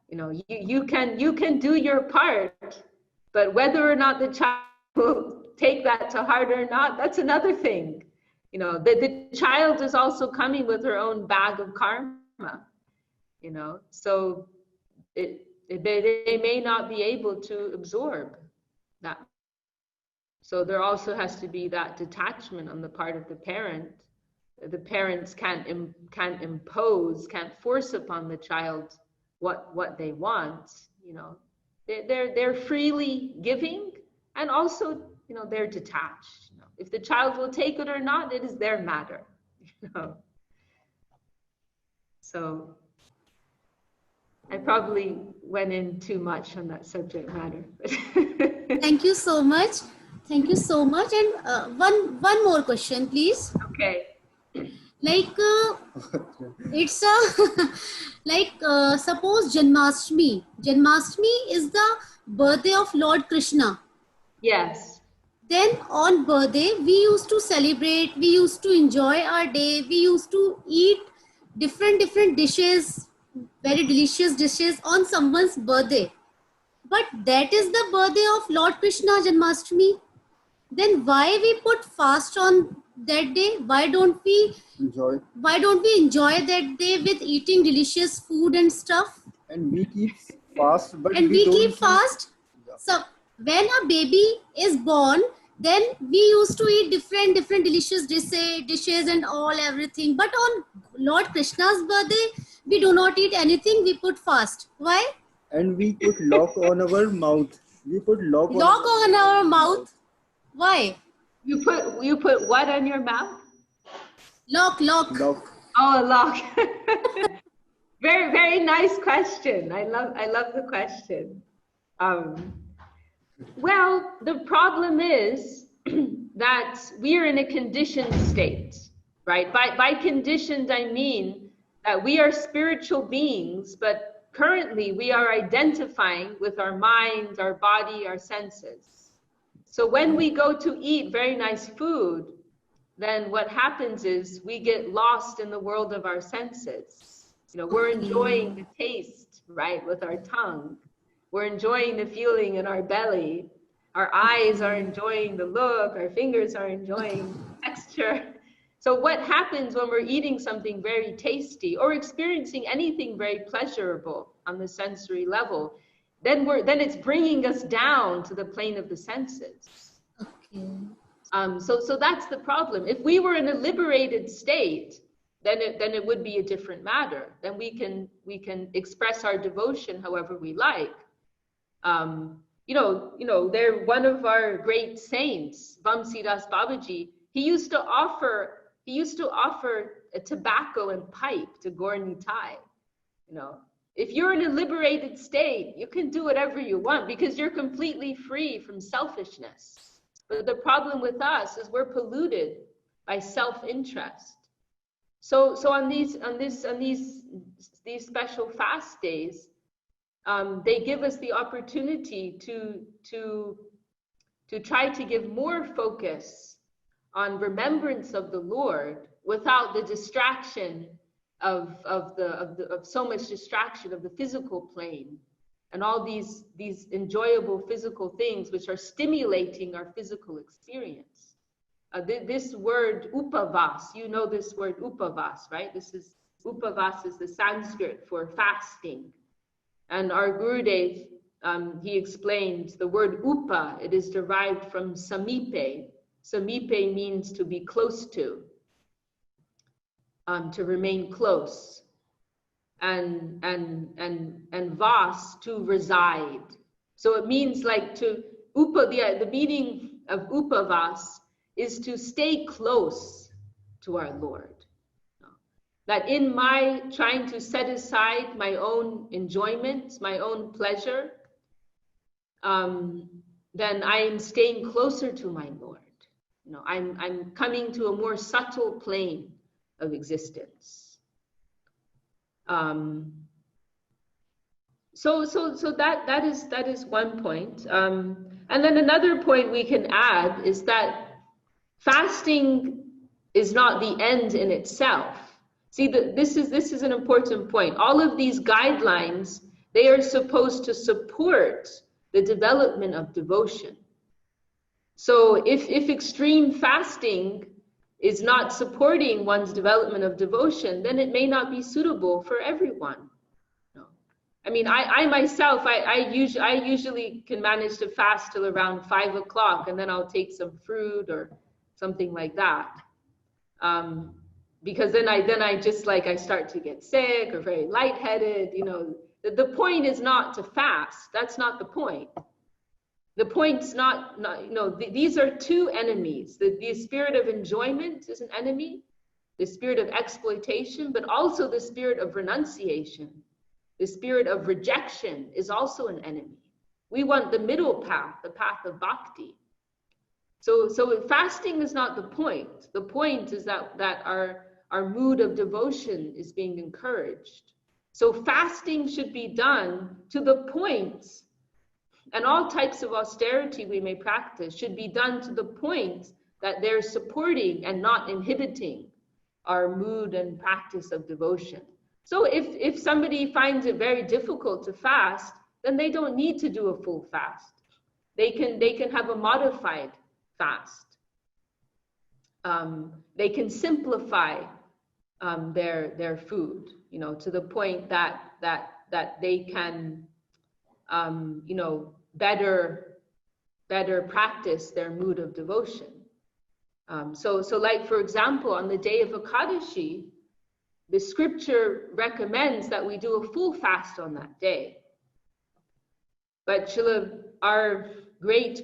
You know, you can do your part, but whether or not the child will take that to heart or not, that's another thing. You know, the child is also coming with her own bag of karma, you know, so they may not be able to absorb that. So there also has to be that detachment on the part of the parent. The parents can't impose, can't force upon the child what they want, you know. They're freely giving, and also, you know, they're detached. You know, if the child will take it or not, it is their matter. You know. So I probably went in too much on that subject matter. Thank you so much. Thank you so much. And one more question, please. Okay. Like it's a like suppose Janmashtami is the birthday of Lord Krishna. Yes. Then on birthday we used to celebrate, we used to enjoy our day, we used to eat different dishes, very delicious dishes on someone's birthday. But that is the birthday of Lord Krishna, Janmashtami. Then why we put fast on that day? Why don't we enjoy that day with eating delicious food and stuff? And we keep fast, but and we keep don't fast. Yeah. So when a baby is born, then we used to eat different delicious dishes and all everything. But on Lord Krishna's birthday, we do not eat anything. We put fast. Why? And we put lock on our mouth. We put lock on our mouth. Why? You put what on your mouth? Lock. Oh, a lock. Very, very nice question. I love the question. Well, the problem is that we are in a conditioned state, right? By conditioned, I mean that we are spiritual beings, but currently we are identifying with our mind, our body, our senses. So when we go to eat very nice food, then what happens is we get lost in the world of our senses. You know, we're enjoying the taste, right, with our tongue. We're enjoying the feeling in our belly. Our eyes are enjoying the look. Our fingers are enjoying the texture. So what happens when we're eating something very tasty or experiencing anything very pleasurable on the sensory level? Then it's bringing us down to the plane of the senses. Okay. So that's the problem. If we were in a liberated state, then it would be a different matter. Then we can express our devotion however we like. You know, they're one of our great saints, Vamsidas Babaji. He used to offer a tobacco and pipe to Gaur Nitai. You know, if you're in a liberated state, you can do whatever you want because you're completely free from selfishness. But the problem with us is we're polluted by self-interest. So on these special fast days, they give us the opportunity to try to give more focus on remembrance of the Lord without the distraction of so much distraction of the physical plane and all these enjoyable physical things which are stimulating our physical experience. This word upavas, you know this word upavas, right? Upavas is the Sanskrit for fasting. And our Gurudev, he explained the word upa, it is derived from samipe. Samipe means to be close to remain close. And vas, to reside. So it means like the meaning of upavas is to stay close to our Lord. That in my trying to set aside my own enjoyment, my own pleasure, then I am staying closer to my Lord. I'm coming to a more subtle plane of existence. So that is one point. And then another point we can add is that fasting is not the end in itself. See, this is an important point. All of these guidelines, they are supposed to support the development of devotion. So if extreme fasting is not supporting one's development of devotion, then it may not be suitable for everyone. I mean, I myself, I usually can manage to fast till around 5 o'clock, and then I'll take some fruit or something like that. Because then I just I start to get sick or very lightheaded. The point is not to fast. That's not the point. The point's not these are two enemies. The spirit of enjoyment is an enemy, the spirit of exploitation, but also the spirit of renunciation. The spirit of rejection is also an enemy. We want the middle path, the path of bhakti. So fasting is not the point. The point is that our mood of devotion is being encouraged. So fasting should be done to the point, and all types of austerity we may practice should be done to the point that they're supporting and not inhibiting our mood and practice of devotion. So if somebody finds it very difficult to fast, then they don't need to do a full fast. They can have a modified fast. They can simplify their food, to the point that they can, better practice their mood of devotion. So like, for example, on the day of Ekadashi, the scripture recommends that we do a full fast on that day. But our great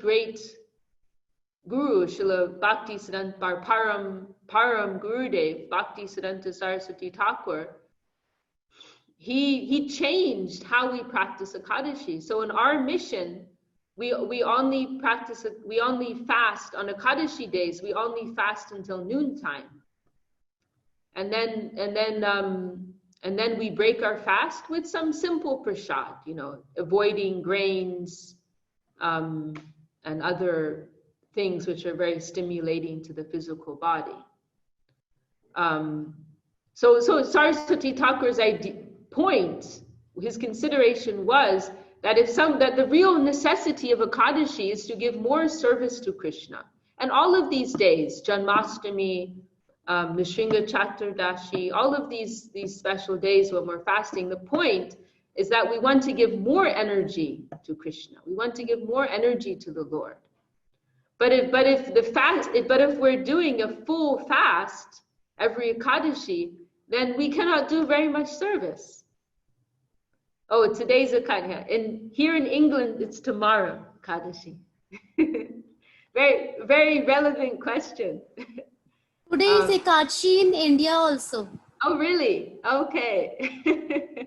Guru, Srila Bhaktisiddhanta, our Param Gurudev, Bhaktisiddhanta Saraswati Thakur, he changed how we practice Ekadashi. So in our mission, we only fast on Ekadashi days. We only fast until noontime. And then we break our fast with some simple prasad, avoiding grains and other things which are very stimulating to the physical body. So Saraswati Thakur's point, his consideration was that that the real necessity of Ekadashi is to give more service to Krishna. And all of these days, Janmashtami, Nrsimha Chaturdashi, all of these special days when we're fasting, the point is that we want to give more energy to Krishna. We want to give more energy to the Lord. But if we're doing a full fast every Ekadashi, then we cannot do very much service. Oh, today's Ekadashi. And here in England, it's tomorrow, Ekadashi. Very, very relevant question. Today is Ekadashi in India also. Oh, really? Okay.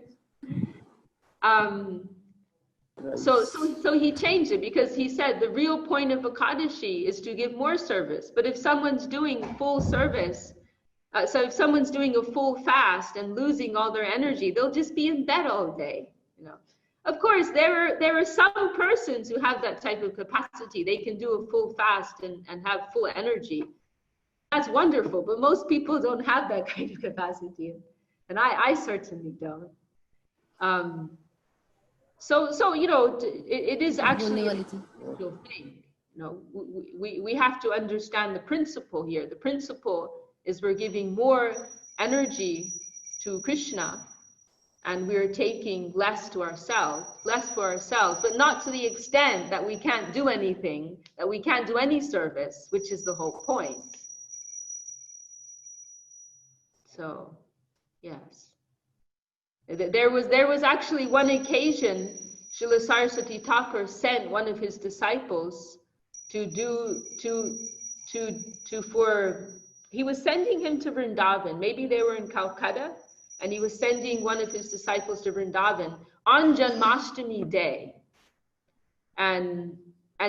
So he changed it because he said the real point of Ekadashi is to give more service. But if someone's doing full service, so if someone's doing a full fast and losing all their energy, they'll just be in bed all day. Of course, there are some persons who have that type of capacity. They can do a full fast and have full energy. That's wonderful, but most people don't have that kind of capacity, and I certainly don't. So you know, it is actually a spiritual thing. You know, we have to understand the principle here. The principle is we're giving more energy to Krishna, and we're taking less for ourselves, but not to the extent that we can't do anything, that we can't do any service, which is the whole point. So, yes. There was actually one occasion, Srila Saraswati Thakur sent one of his disciples he was sending him to Vrindavan. Maybe they were in Calcutta, and he was sending one of his disciples to Vrindavan on Janmashtami day. And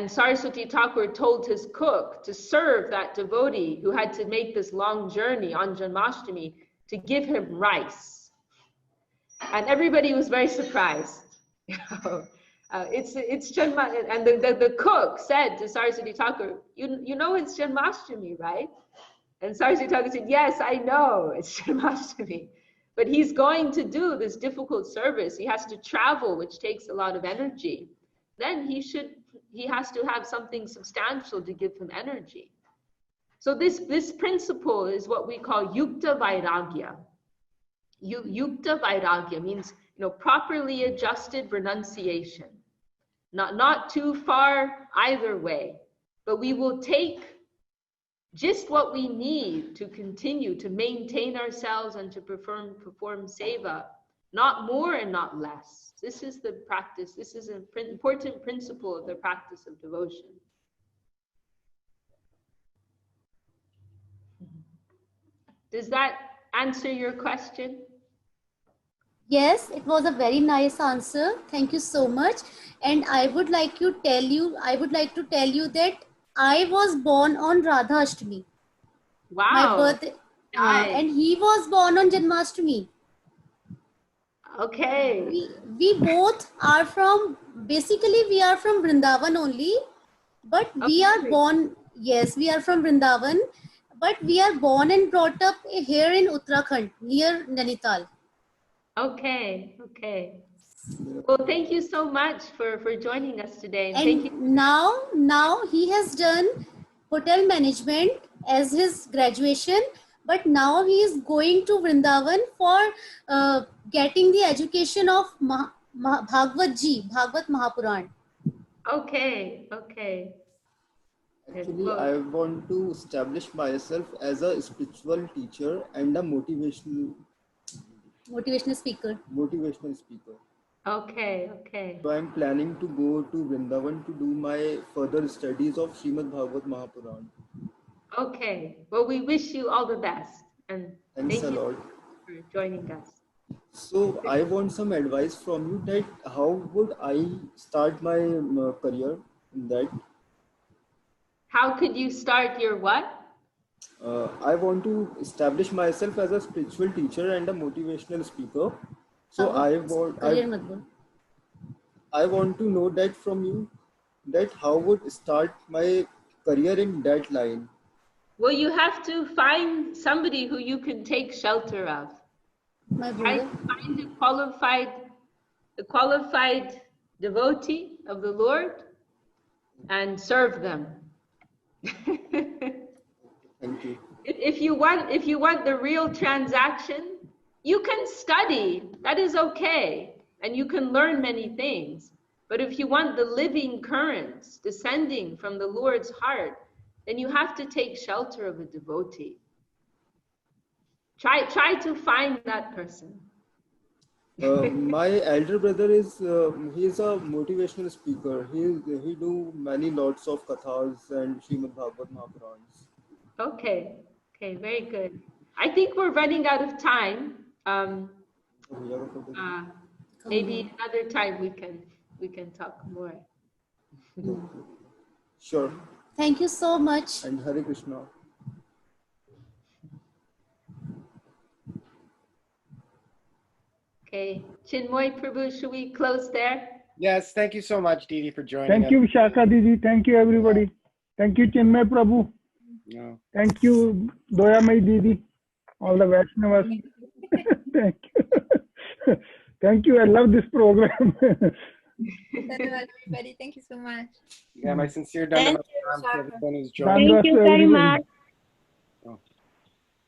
Saraswati Thakur told his cook to serve that devotee who had to make this long journey on Janmashtami to give him rice. And everybody was very surprised. It's Janmashtami, and the cook said to Saraswati Thakur, you know it's Janmashtami, right? And Saraswati Thakur said, yes, I know it's Janmashtami. But he's going to do this difficult service. He has to travel, which takes a lot of energy. Then he has to have something substantial to give him energy. So this principle is what we call yukta vairagya. Yukta vairagya means, you know, properly adjusted renunciation. Not too far either way, but we will take just what we need to continue to maintain ourselves and to perform seva, not more and not less. This is the practice. This is an important principle of the practice of devotion. Does that answer your question? Yes, it was a very nice answer. Thank you so much. And I would like to tell you that I was born on Radha Ashtami. Wow. My birthday. Nice. And he was born on Janmashtami. Okay. We both are basically we are from Vrindavan only, but we are born, yes, we are from Vrindavan, but we are born and brought up here in Uttarakhand, near Nainital. Okay. Well, thank you so much for joining us today. And thank you. Now he has done hotel management as his graduation, but now he is going to Vrindavan for getting the education of Bhagavad Mahapuran. Okay. Actually, I want to establish myself as a spiritual teacher and a motivational speaker. Okay. So I'm planning to go to Vrindavan to do my further studies of Srimad Bhagavad Mahapuran. Okay. Well, we wish you all the best, and Thanks a lot for joining us. So I want some advice from you that how would I start my career in that? How could you start your what? I want to establish myself as a spiritual teacher and a motivational speaker. So I want to know that from you, that how would start my career in that line. Well, you have to find somebody who you can take shelter of. Try to find a qualified devotee of the Lord and serve them. Thank you. If you want the real transaction, you can study. That is okay, and you can learn many things. But if you want the living currents descending from the Lord's heart, then you have to take shelter of a devotee. Try to find that person. My elder brother is he's a motivational speaker. He do many lots of kathas and Srimad Bhagavad Mahapurans. Okay, very good. I think we're running out of time. Maybe another time we can talk more. Sure. Thank you so much. And Hare Krishna. Okay. Okay, Chinmoy Prabhu, should we close there? Yes, thank you so much, Didi, for joining Thank us. you, Vishakha Didi. Thank you, everybody. Thank you, Chinmay Prabhu. No. Thank you, Doyamai Didi. All the Vaishnavas. Thank you. Thank you. I love this program. Everybody, thank you so much. Yeah, my sincere Thank Dandavatam to you, everyone who's Dandavatam. joined. Thank you to very everybody. much.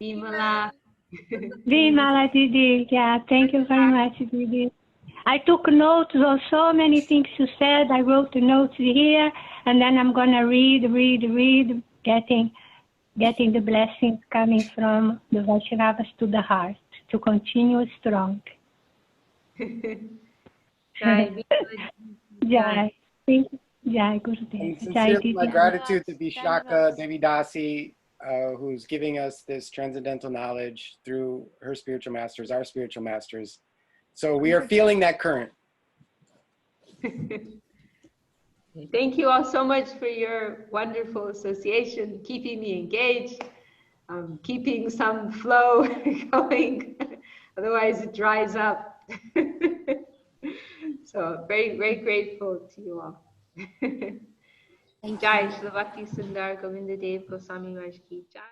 Vimala. Vimala Didi. Yeah, thank you very much, Didi. I took notes on so many things you said. I wrote the notes here, and then I'm gonna read, getting the blessings coming from the Vaishnavas to the heart to continue strong. Jai, Jai. Thank you. Jai Gurudev. And Jai sincerely, my Didi. gratitude to Vishakha Devi Dasi, who's giving us this transcendental knowledge through her spiritual masters, our spiritual masters. So we are feeling that current. Thank you all so much for your wonderful association, keeping me engaged, keeping some flow going. Otherwise, it dries up. So very, very grateful to you all. Thank Jai you. Shri Bhakti Sundar Govinda Dev Goswami Maharaj Ki Jai.